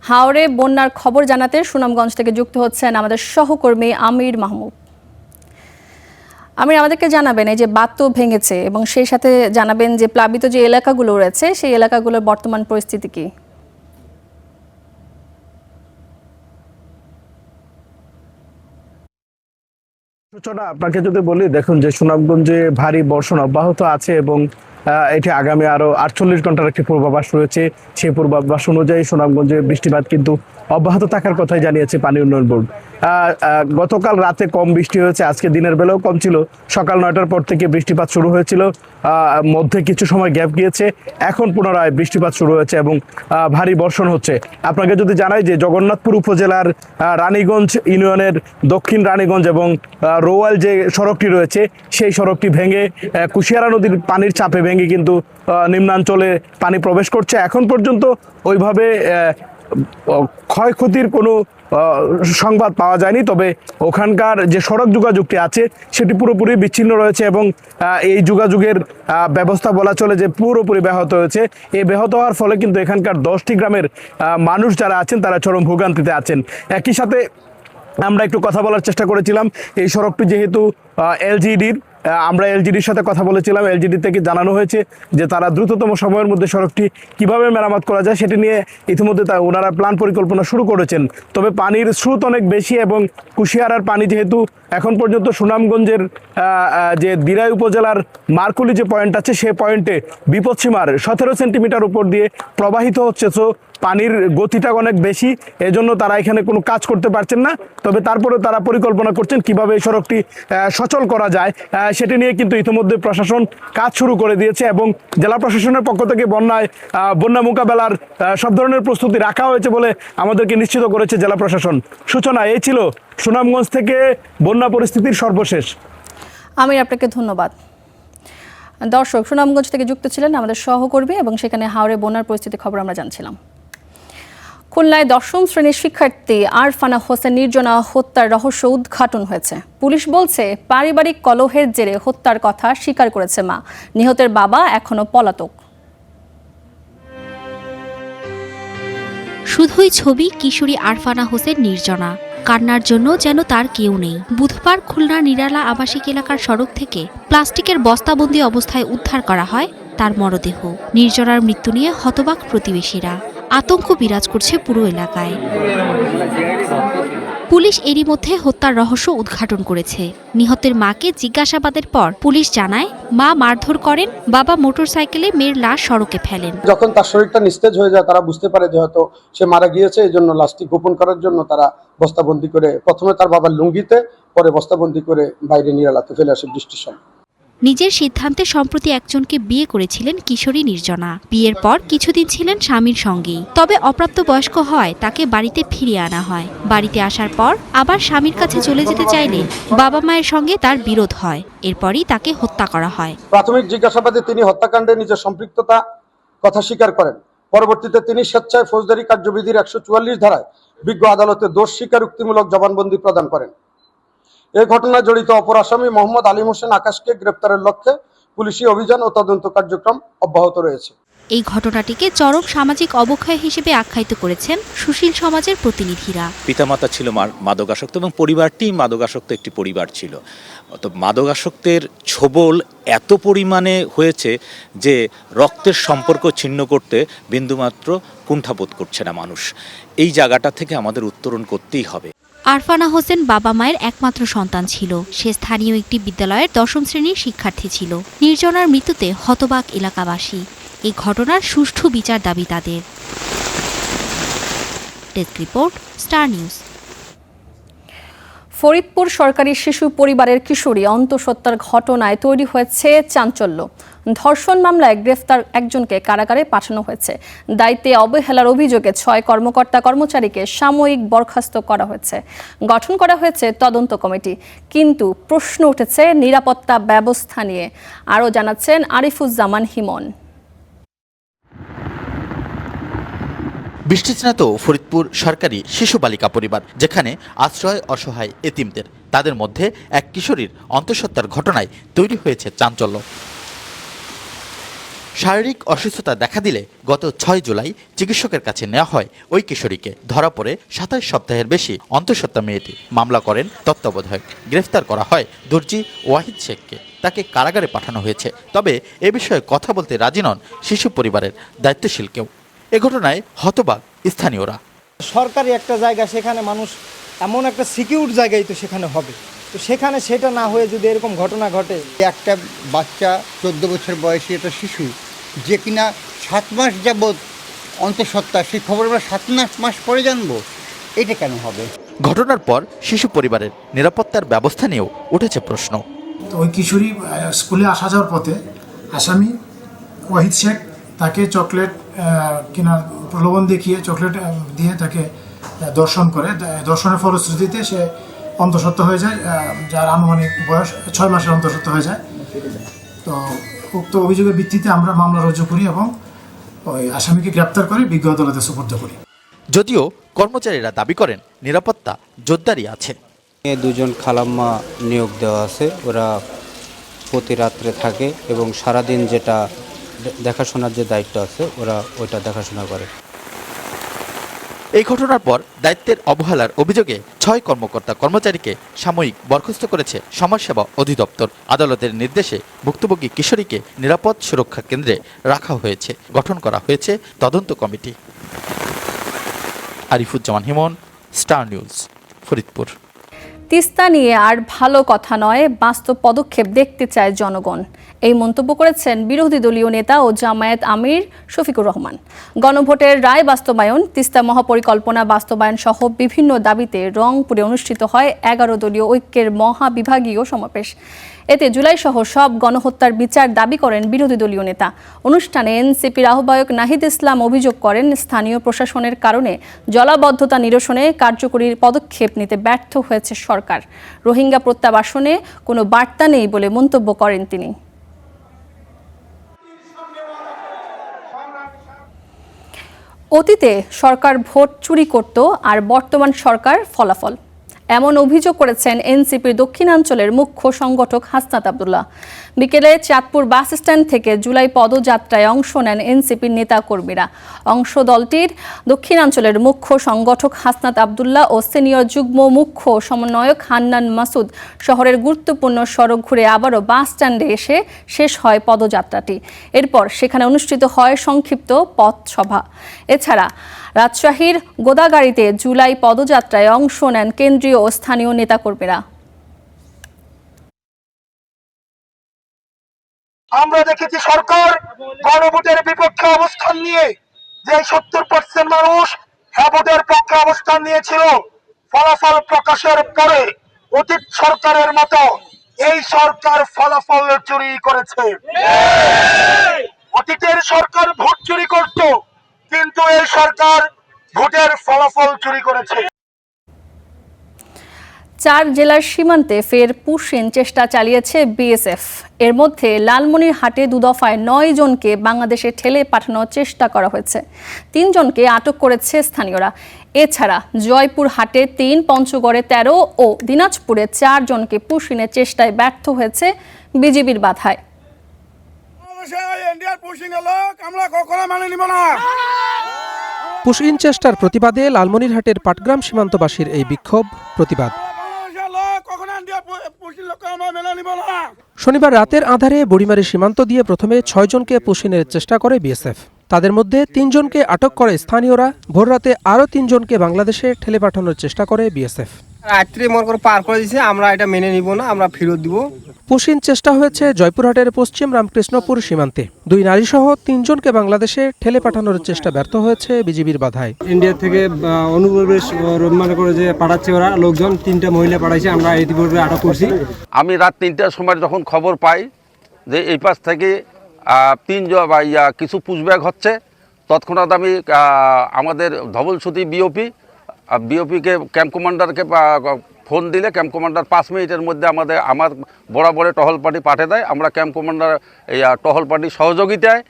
হাওড়ে বন্যার খবর জানাতে সুনামগঞ্জ থেকে যুক্ত হচ্ছেন আমাদের সহকর্মী আমির মাহমুদ। আমির, আমাদেরকে জানাবেন এই যে বাঁধ তো ভেঙেছে এবং সেই সাথে জানাবেন যে প্লাবিত যে এলাকাগুলো রয়েছে সেই এলাকাগুলোর বর্তমান পরিস্থিতি কি? সূচনা আপনাকে যদি বলি, দেখুন যে সুনামগঞ্জে ভারী বর্ষণ অব্যাহত আছে এবং এটি আগামী আরো 48 ঘন্টার একটি পূর্বাভাস রয়েছে। সেই পূর্বাভাস অনুযায়ী সুনামগঞ্জে বৃষ্টিপাত কিন্তু অব্যাহত থাকার কথাই জানিয়েছে পানি উন্নয়ন বোর্ড। গতকাল রাতে কম বৃষ্টি হয়েছে, আজকে দিনের বেলাও কম ছিল। সকাল 9টার পর থেকে বৃষ্টিপাত শুরু হয়েছিল, মধ্যে কিছু সময় গ্যাপ গিয়েছে, এখন পুনরায় বৃষ্টিপাত শুরু হয়েছে এবং ভারী বর্ষণ হচ্ছে। আপনাকে যদি জানাই যে জগন্নাথপুর উপজেলার রানীগঞ্জ ইউনিয়নের দক্ষিণ রানীগঞ্জ এবং রোয়াল যে সড়কটি রয়েছে সেই সড়কটি ভেঙে কুশিয়ারা নদীর পানির চাপে ভেঙে কিন্তু নিম্নাঞ্চলে পানি প্রবেশ করছে। এখন পর্যন্ত ওইভাবে ক্ষয়ক্ষতির কোনো সংবাদ পাওয়া যায়নি, তবে ওখানকার যে সড়ক যোগাযোগটি আছে সেটি পুরোপুরি বিচ্ছিন্ন রয়েছে এবং এই যোগাযোগের ব্যবস্থা বলা চলে যে পুরোপুরি ব্যাহত হয়েছে। এই ব্যাহত হওয়ার ফলে কিন্তু এখানকার 10টি গ্রামের মানুষ যারা আছেন তারা চরম ভোগান্তিতে আছেন। একই সাথে আমরা একটু কথা বলার চেষ্টা করেছিলাম এই সড়কটি যেহেতু এলজিডির, আমরা এলজিডির সাথে কথা বলেছিলাম। এলজিডি থেকে জানানো হয়েছে যে তারা দ্রুততম সময়ের মধ্যে সড়কটি কিভাবে মেরামত করা যায় সেটি নিয়ে ইতিমধ্যে ওনারা প্ল্যান পরিকল্পনা শুরু করেছেন। তবে পানির স্রোত অনেক বেশি এবং কুশিয়ারার পানি যেহেতু এখন পর্যন্ত সুনামগঞ্জের যে দিরাই উপজেলার মারকুলি যে পয়েন্ট আছে সেই পয়েন্টে বিপদসীমার 17 সেন্টিমিটার উপর দিয়ে প্রবাহিত হচ্ছে। তো পানির গতিটা অনেক বেশি, এজন্য তারা এখানে কোনো কাজ করতে পারছেন না। তবে তারপরে তারা পরিকল্পনা করছেন কিভাবে এই সড়কটি সচল করা যায়, সেটি নিয়ে কিন্তু ইতিমধ্যে প্রশাসন কাজ শুরু করে দিয়েছে এবং জেলা প্রশাসনের পক্ষ থেকে বন্যা মোকাবেলার সব ধরনের প্রস্তুতি রাখা হয়েছে বলে আমাদেরকে নিশ্চিত করেছে জেলা প্রশাসন। সূচনা এই ছিল সুনামগঞ্জ থেকে বন্যা পরিস্থিতির সর্বশেষ। আমি আপনাকে ধন্যবাদ। দর্শক, সুনামগঞ্জ থেকে যুক্ত ছিলেন আমাদের সহকর্মী এবং সেখানে হাওড়ে বন্যার পরিস্থিতির খবর আমরা জানছিলাম। খুলনায় 10ম শ্রেণীর শিক্ষার্থী আরফানা হোসেন নির্জনা হত্যার রহস্য উদ্ঘাটন হয়েছে। পুলিশ বলছে পারিবারিক কলহের জেরে হত্যার কথা স্বীকার করেছে মা। নিহতের বাবা এখনো পলাতক। শুধুই ছবি কিশোরী আরফানা হোসেন নির্জনা, কান্নার জন্য যেন তার কেউ নেই। বুধবার খুলনার নিরালা আবাসিক এলাকার সড়ক থেকে প্লাস্টিকের বস্তাবন্দি অবস্থায় উদ্ধার করা হয় তার মরদেহ। নির্জনার মৃত্যু নিয়ে হতবাক প্রতিবেশীরা, আতঙ্ক বিরাজ করছে পুরো এলাকায়। পুলিশ এরই মধ্যে হত্যার রহস্য উদ্ঘাটন করেছে। নিহতের মাকে জিজ্ঞাসাবাদের পর পুলিশ জানায় মা মারধর করেন, বাবা মোটরসাইকেলে মেয়ের লাশ সড়কে ফেলেন। যখন তার শরীরটা নিস্তেজ হয়ে যায় তারা বুঝতে পারে যে হয়তো সে মারা গিয়েছে, এই জন্য লাশটি গোপন করার জন্য তারা বস্তাবন্দি করে, প্রথমে তার বাবার লুঙ্গিতে, পরে বস্তাবন্দি করে বাইরে নিরালাতে ফেলে আসে বৃষ্টির সময়। নিজের সিদ্ধান্তে সম্প্রতি একজনকে বিয়ে করেছিলেন কিশোরী নির্জনা। বিয়ের পর কিছুদিন ছিলেন স্বামীর সঙ্গেই, তবে অপ্রাপ্তবয়স্ক হয় তাকে বাড়িতে ফিরিয়ে আনা হয়। বাড়িতে আসার পর আবার স্বামীর কাছে চলে যেতে চাইলে বাবা মায়ের সঙ্গে তার বিরোধ হয়, এরপরই তাকে হত্যা করা হয়। প্রাথমিক জিজ্ঞাসাবাদে তিনি হত্যাকাণ্ডে নিজের সম্পৃক্ততা কথা স্বীকার করেন। পরবর্তীতে তিনি স্বেচ্ছায় ফৌজদারি কার্যবিধির 144 ধারায় বিজ্ঞ আদালতে দোষ স্বীকারোক্তিমূলক জবানবন্দি প্রদান করেন। এই ঘটনায় জড়িত অপর আসামি মোহাম্মদ আলিম হোসেন আকাশকে গ্রেপ্তারের লক্ষ্যে পুলিশি অভিযান ও তদন্ত কার্যক্রম অব্যাহত রয়েছে। এই ঘটনাটিকে চরম সামাজিক অবক্ষয় হিসেবে আখ্যায়িত করেছেন সুশীল সমাজের প্রতিনিধিরা। পিতামাতা ছিল মাদকাসক্ত এবং পরিবারটি মাদকাসক্ত একটি পরিবার ছিল। তো মাদকাসক্তের ছোবল এত পরিমাণে হয়েছে যে রক্তের সম্পর্ক ছিন্ন করতে বিন্দুমাত্র কুণ্ঠাবোধ করছে না মানুষ। এই জায়গাটা থেকে আমাদের উত্তরণ করতেই হবে। আরফানা হোসেন বাবা মায়ের একমাত্র সন্তান ছিল। সে স্থানীয় একটি বিদ্যালয়ের 10ম শ্রেণীর শিক্ষার্থী ছিল। নির্জনার মৃত্যুতে হতবাক এলাকাবাসী। এই ঘটনার সুষ্ঠু বিচার দাবি তাদের। Desk report, Star news. Faridpur সরকারি শিশু পরিবারের কিশোরী অন্তঃসত্ত্বার ঘটনায় তৈরি হয়েছে চাঞ্চল্য। ধর্ষণ মামলায় গ্রেফতার একজনকে কারাগারে পাঠানো হয়েছে। দায়িত্বে অবহেলার অভিযোগে 6 কর্মকর্তা কর্মচারীকে সাময়িক বরখাস্ত করা হয়েছে। গঠন করা হয়েছে তদন্ত কমিটি, কিন্তু প্রশ্ন উঠেছে নিরাপত্তা ব্যবস্থা নিয়ে। আরও জানাচ্ছেন আরিফুজ্জামান হিমন। বৃষ্টিস্নাত ফরিদপুর সরকারি শিশু বালিকা পরিবার, যেখানে আশ্রয় অসহায় এতিমদের, তাদের মধ্যে এক কিশোরীর অন্তঃসত্ত্বার ঘটনায় তৈরি হয়েছে চাঞ্চল্য। শারীরিক অসুস্থতা দেখা দিলে গত 6 জুলাই চিকিৎসকের কাছে নেওয়া হয় ওই কিশোরীকে। ধরা পড়ে 27 সপ্তাহের বেশি অন্তঃসত্ত্বা মেয়েটি। মামলা করেন তত্ত্বাবধায়ক। গ্রেফতার করা হয় দর্জি ওয়াহিদ শেখকে। তাকে কারাগারে পাঠানো হয়েছে। তবে এ বিষয়ে কথা বলতে রাজি নন শিশু পরিবারের দায়িত্বশীল কেউ। এ ঘটনায় হতবাক স্থানীয়রা। সরকারি একটা জায়গা, সেখানে মানুষ এমন একটা সিকিউর জায়গায় তো সেখানে হবে, তো সেখানে সেটা না হয়ে যদি এরকম ঘটনা ঘটে, একটা বাচ্চা 14 বছর বয়সী একটা শিশু যে কিনা 7 মাস যাবৎ অন্তঃসত্ত্বা, সেই খবর আমরা 7 মাস পরে জানবো, এটা কেন হবে? ঘটনার পর শিশু পরিবারের নিরাপত্তার ব্যবস্থা নিয়েও উঠেছে প্রশ্ন। তো ওই কিশোরী স্কুলে আসা যাওয়ার পথে আসামি ওয়াহিদ শেখ তাকে চকলেট কেনার প্রলোভন দেখিয়ে চকলেট দিয়ে তাকে দর্শন করে। দর্শনের ফলশ্রুতিতে সে অন্তঃসত্ত্বা হয়ে যায়, যার আনুমানিক বয়স 6 মাসের অন্তঃসত্ত্বা হয়ে যায়। তো উক্ত অভিযোগের ভিত্তিতে আমরা মামলা রুজু করি এবং ওই আসামিকে গ্রেপ্তার করে বিজ্ঞ আদালতে সুপর্দ করি। যদিও কর্মচারীরা দাবি করেন নিরাপত্তা জোরদারি আছে। 2জন খালাম্মা নিয়োগ দেওয়া আছে, ওরা প্রতি রাত্রে থাকে এবং সারাদিন যেটা দেখাশোনার যে দায়িত্ব আছে ওরা ওইটা দেখাশোনা করে। এই ঘটনার পর দায়িত্বের অবহেলার অভিযোগে 6 কর্মকর্তা কর্মচারীকে সাময়িক বরখাস্ত করেছে সমাজসেবা অধিদপ্তর। আদালতের নির্দেশে ভুক্তভোগী কিশোরীকে নিরাপদ সুরক্ষা কেন্দ্রে রাখা হয়েছে। গঠন করা হয়েছে তদন্ত committee. Arifuzzaman হিমন, star news, Faridpur. Teesta নিয়ে আর ভালো কথা নয়, বাস্তব পদক্ষেপ দেখতে চায় জনগণ। এই মন্তব্য করেছেন বিরোধী দলীয় নেতা ও জামায়াত আমির শফিকুর রহমান। গণভোটের রায় বাস্তবায়ন, তিস্তা মহাপরিকল্পনা বাস্তবায়ন সহ বিভিন্ন দাবিতে রংপুরে অনুষ্ঠিত হয় 11 দলীয় ঐক্যের মহাবিভাগীয় সমাবেশ। এতে জুলাই সহ সব গণহত্যার বিচার দাবি করেন বিরোধী দলীয় নেতা। অনুষ্ঠানে এনসিপির আহ্বায়ক নাহিদ ইসলাম অভিযোগ করেন, স্থানীয় প্রশাসনের কারণে জলাবদ্ধতা নিরসনে কার্যকরী পদক্ষেপ নিতে ব্যর্থ হয়েছে সরকার। রোহিঙ্গা প্রত্যাবাসনে কোনো বার্তা নেই বলে মন্তব্য করেন তিনি। অতীতে সরকার ভোট চুরি করত, আর বর্তমান সরকার ফলাফল, এমন অভিযোগ করেছেন এনসিপির দক্ষিণাঞ্চলের মুখ্য সংগঠক হাসনাত আব্দুল্লাহ। বিকেলে চাঁদপুর বাস স্ট্যান্ড থেকে জুলাই পদযাত্রায় অংশ নেন এনসিপির নেতাকর্মীরা। অংশ দলটির দক্ষিণাঞ্চলের মুখ্য সংগঠক হাসনাত আব্দুল্লাহ ও সিনিয়র যুগ্ম মুখ্য সমন্বয়ক হান্নান মাসুদ শহরের গুরুত্বপূর্ণ সড়ক ঘুরে আবারও বাস স্ট্যান্ডে এসে শেষ হয় পদযাত্রাটি। এরপর সেখানে অনুষ্ঠিত হয় সংক্ষিপ্ত পথসভা। এছাড়া রাজশাহীর গোদাগাড়িতে জুলাই পদযাত্রায় অংশ নেন কেন্দ্রীয় ও স্থানীয় নেতাকর্মীরা। আমরা দেখেছি সরকার গণভোটের বিপক্ষে অবস্থান নিয়ে যে 70% মানুষ হ্যাঁ ভোটের পক্ষে অবস্থান নিয়েছিল, ফলাফল প্রকাশের পরে অতীত সরকারের মতো এই সরকার ফলাফল চুরি করেছে। অতীতের সরকার ভোট চুরি করত, কিন্তু এই সরকার ভোটের ফলাফল চুরি করেছে। 4 জেলার সীমান্তে ফের পুশিন চেষ্টা চালিয়েছে বিএসএফ। এর মধ্যে লালমনিরহাটে 2 দফায় 9 জনকে বাংলাদেশে ঠেলে পাঠানোর চেষ্টা করা হয়েছে। 3 জনকে আটক করেছে স্থানীয়রা। এছাড়া জয়পুরহাটে 3, পঞ্চগড়ে 13 ও দিনাজপুরে 4 জনকে পুশিনের চেষ্টায় ব্যর্থ হয়েছে বিজিবির বাধায়। পুশইন চেষ্টার প্রতিবাদে লালমনিরহাটের পাটগ্রাম সীমান্তবাসীর এই বিক্ষোভ প্রতিবাদ। শনিবার রাতের আধারে বুড়িমারি সীমান্ত দিয়ে প্রথমে 6 জনকে পুশিনের চেষ্টা করে বিএসএফ। তাদের মধ্যে 3 জনকে আটক করে স্থানীয়রা। ভোররাতে আরও 3 জনকে বাংলাদেশে ঠেলে পাঠানোর চেষ্টা করে বিএসএফ। রাত্রে মনে করে পার করে দিয়েছে, আমরা এটা মেনে নিব না, আমরা ফেরত দিব। পুশিন চেষ্টা হয়েছে জয়পুরহাটের পশ্চিম রামকৃষ্ণপুর সীমান্তে। 2 নারী সহ 3 জনকে বাংলাদেশে ঠেলে পাঠানোর চেষ্টা ব্যর্থ হয়েছে বিজিবির বাধায়। ইন্ডিয়া থেকে অনুপ্রবেশ মনে করে যে পাঠাচ্ছে ওরা লোকজন, 3টা মহিলা পাঠাইছে, আমরা ইতিপূর্বে আটক করছি। আমি রাত 3টার সময় যখন খবর পাই যে এই পাশ থেকে 3 জন কিছু পুশব্যাক হচ্ছে, তৎক্ষণাৎ আমি আমাদের ধবলসুতি বিওপিকে ক্যাম্প কমান্ডারকে ফোন দিলে ক্যাম্প কমান্ডার 5 মিনিটের মধ্যে আমার বরাবরে টহল পার্টি পাঠিয়ে দেয়। আমরা ক্যাম্প কমান্ডার টহল পার্টির সহযোগিতায়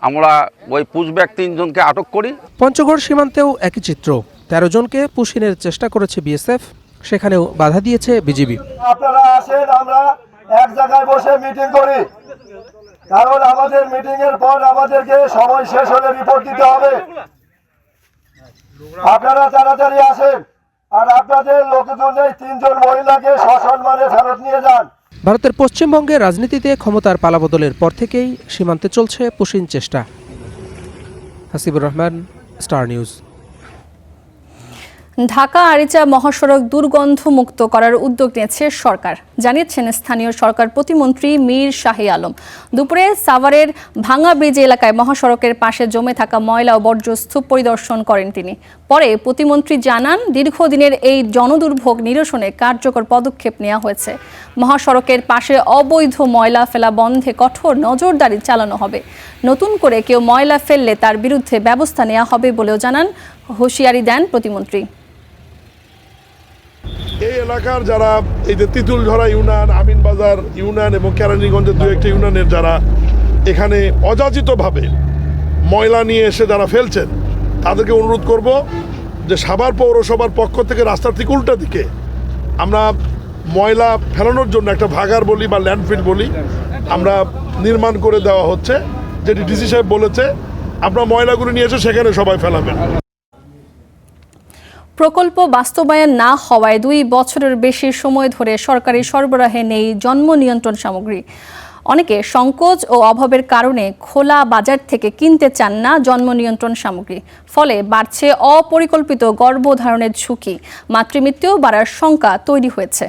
আমরা ওই পুশব্যাক 3 জনকে আটক করি। পঞ্চগড় সীমান্তেও একই চিত্র। 13 জনকে পুশিনের চেষ্টা করেছে বিএসএফ, সেখানেও বাধা দিয়েছে বিজিবি। আপনারা আসেন, আমরা এক জায়গায় বসে মিটিং করি, কারণ আমাদের মিটিং এর পর আমাদেরকে সময় শেষ হলে রিপোর্ট দিতে হবে। আপনারা তাড়াতাড়ি আসেন, আর আপনাদের লোকজনের 3 জন মহিলাকে সসম্মানে ফেরত নিয়ে যান। ভারতের পশ্চিমবঙ্গের রাজনীতিতে ক্ষমতার পালাবদলের পর থেকেই সীমান্তে চলছে পুশিন চেষ্টা। Hasibur Rahman, Star News. ঢাকা আরিচা মহাসড়ক দুর্গন্ধমুক্ত করার উদ্যোগ নিয়েছে সরকার, জানিয়েছেন স্থানীয় সরকার প্রতিমন্ত্রী মীর শাহী আলম। দুপুরে সাভারের ভাঙা ব্রিজ এলাকায় মহাসড়কের পাশে জমে থাকা ময়লা ও বর্জ্যস্তূপ পরিদর্শন করেন তিনি। পরে প্রতিমন্ত্রী জানান, দীর্ঘদিনের এই জনদুর্ভোগ নিরসনে কার্যকর পদক্ষেপ নেওয়া হয়েছে। মহাসড়কের পাশে অবৈধ ময়লা ফেলা বন্ধে কঠোর নজরদারি চালানো হবে। নতুন করে কেউ ময়লা ফেললে তার বিরুদ্ধে ব্যবস্থা নেওয়া হবে বলেও জানান, হুঁশিয়ারি দেন প্রতিমন্ত্রী। এই এলাকার যারা এই যে তিতুলঝরা ইউনিয়ন, আমিনবাজার ইউনিয়ন এবং কেরানীগঞ্জের 2-1টি ইউনিয়নের যারা এখানে অযাচিতভাবে ময়লা নিয়ে এসে যারা ফেলছেন, তাদেরকে অনুরোধ করব যে সাভার পৌরসভার পক্ষ থেকে রাস্তার ঠিক উল্টা দিকে আমরা ময়লা ফেলানোর জন্য একটা ভাগার বলি বা ল্যান্ডফিল বলি আমরা নির্মাণ করে দেওয়া হচ্ছে, যেটি ডিসি সাহেব বলেছে আপনারা ময়লাগুলো নিয়ে এসে সেখানে সবাই ফেলাবেন। প্রকল্প বাস্তবায়ন না হওয়ায় 2 বছরের বেশি সময় ধরে সরকারি সরবরাহে নেই জন্ম নিয়ন্ত্রণ সামগ্রী। অনেকে সংকোচ ও অভাবের কারণে খোলা বাজার থেকে কিনতে চান না জন্ম নিয়ন্ত্রণ সামগ্রী। ফলে বাড়ছে অপরিকল্পিত গর্ভধারণের ঝুঁকি, মাতৃমৃত্যু বাড়ার শঙ্কা তৈরি হয়েছে।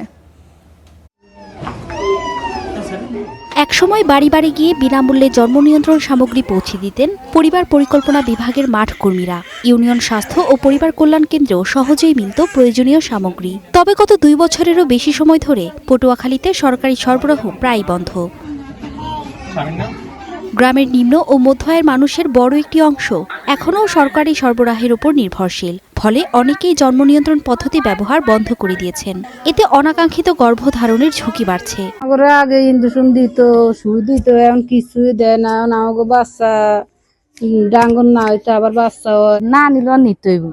একসময় বাড়ি বাড়ি গিয়ে বিনামূল্যে জন্ম নিয়ন্ত্রণ সামগ্রী পৌঁছে দিতেন পরিবার পরিকল্পনা বিভাগের মাঠ কর্মীরা। ইউনিয়ন স্বাস্থ্য ও পরিবার কল্যাণ কেন্দ্রেও সহজেই মিলত প্রয়োজনীয় সামগ্রী। তবে গত 2 বছরেরও বেশি সময় ধরে পটুয়াখালীতে সরকারি সরবরাহ প্রায় বন্ধ। গ্রামের নিম্ন ও মধ্য আয়ের মানুষের বড় একটি অংশ এখনও সরকারি সরবরাহের উপর নির্ভরশীল। ফলে অনেকেই জন্ম নিয়ন্ত্রণ পদ্ধতি ব্যবহার বন্ধ করে দিয়েছেন। এতে অনাকাঙ্ক্ষিত গর্ভধারণের ঝুঁকি বাড়ছে। আগে ইঞ্জেকশন দিত, সুই দিত, এখন কিছুই দেয় না। আমাকে বাচ্চা ডাঙ্গন না হইতে আবার বাচ্চা না নিল নিতে হইব।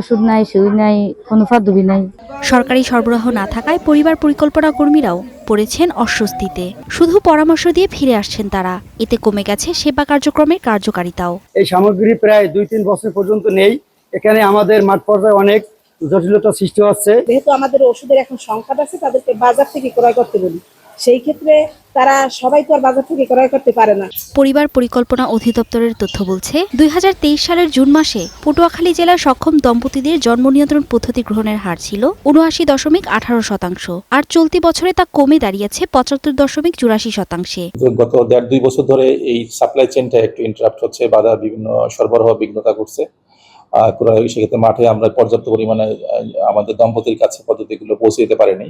ওষুধ নাই, সুই নাই, কোনো পদ্ধতি নাই। সরকারি সরবরাহ না থাকায় পরিবার পরিকল্পনা কর্মীরাও পড়েছেন অস্বস্তিতে। শুধু পরামর্শ দিয়ে ফিরে আসছেন তারা। এতে কমে গেছে সেবা কার্যক্রমের কার্যকারিতাও। এই সামগ্রী প্রায় 2-3 বছর পর্যন্ত নেই। এখানে আমাদের মাঠ পর্যায়ে অনেক জটিলতা সৃষ্টি হচ্ছে। যেহেতু আমাদের ওষুধের এখন সংকট আছে, তাদেরকে বাজার থেকে ক্রয় করতে বলি। সেই ক্ষেত্রে তারা সবাই তো আর বাজার থেকে ক্রয় করতে পারে না। পরিবার পরিকল্পনা অধিদপ্তরের তথ্য বলছে, 2023 সালের জুন মাসে পটুয়াখালী জেলার সক্ষম দম্পতিদের জন্ম নিয়ন্ত্রণ পদ্ধতি গ্রহণের হার ছিল 79.18%, আর চলতি বছরে তা কমে দাঁড়িয়েছে 75.84%। গত 1.5-2 বছর ধরে এই সাপ্লাই চেনটা একটু ইন্টারাপ্ট হচ্ছে, বাধা বিভিন্ন সরবরাহ বিঘ্নতা করছে। সেক্ষেত্রে মাঠে আমরা পর্যাপ্ত পরিমাণে আমাদের দম্পতির কাছে পদ্ধতিগুলো পৌঁছে দিতে পারিনি।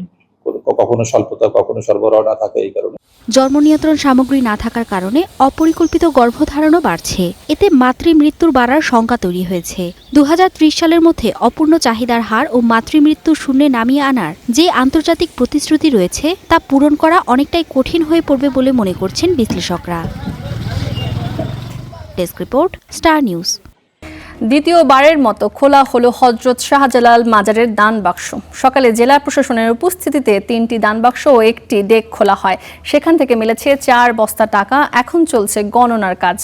কখনো স্বল্পতা, কখনো সরবরাহ না থাকে। এই কারণে জন্ম নিয়ন্ত্রণ সামগ্রী না থাকার কারণে অপরিকল্পিত গর্ভধারণও বাড়ছে। এতে মাতৃমৃত্যুর বাড়ার শঙ্কা তৈরি হয়েছে। 2030 সালের মধ্যে অপূর্ণ চাহিদার হার ও মাতৃমৃত্যু শূন্যে নামিয়ে আনার যে আন্তর্জাতিক প্রতিশ্রুতি রয়েছে তা পূরণ করা অনেকটাই কঠিন হয়ে পড়বে বলে মনে করছেন বিশ্লেষকরা। Desk report, Star news. দ্বিতীয়বারের মতো খোলা হলো হযরত শাহজালাল মাজারের দান বাক্স। সকালে জেলা প্রশাসনের উপস্থিতিতে 3টি দান বাক্স ও 1টি ডেক খোলা হয়। সেখান থেকে মিলেছে 4 বস্তা টাকা। এখন চলছে গণনার কাজ।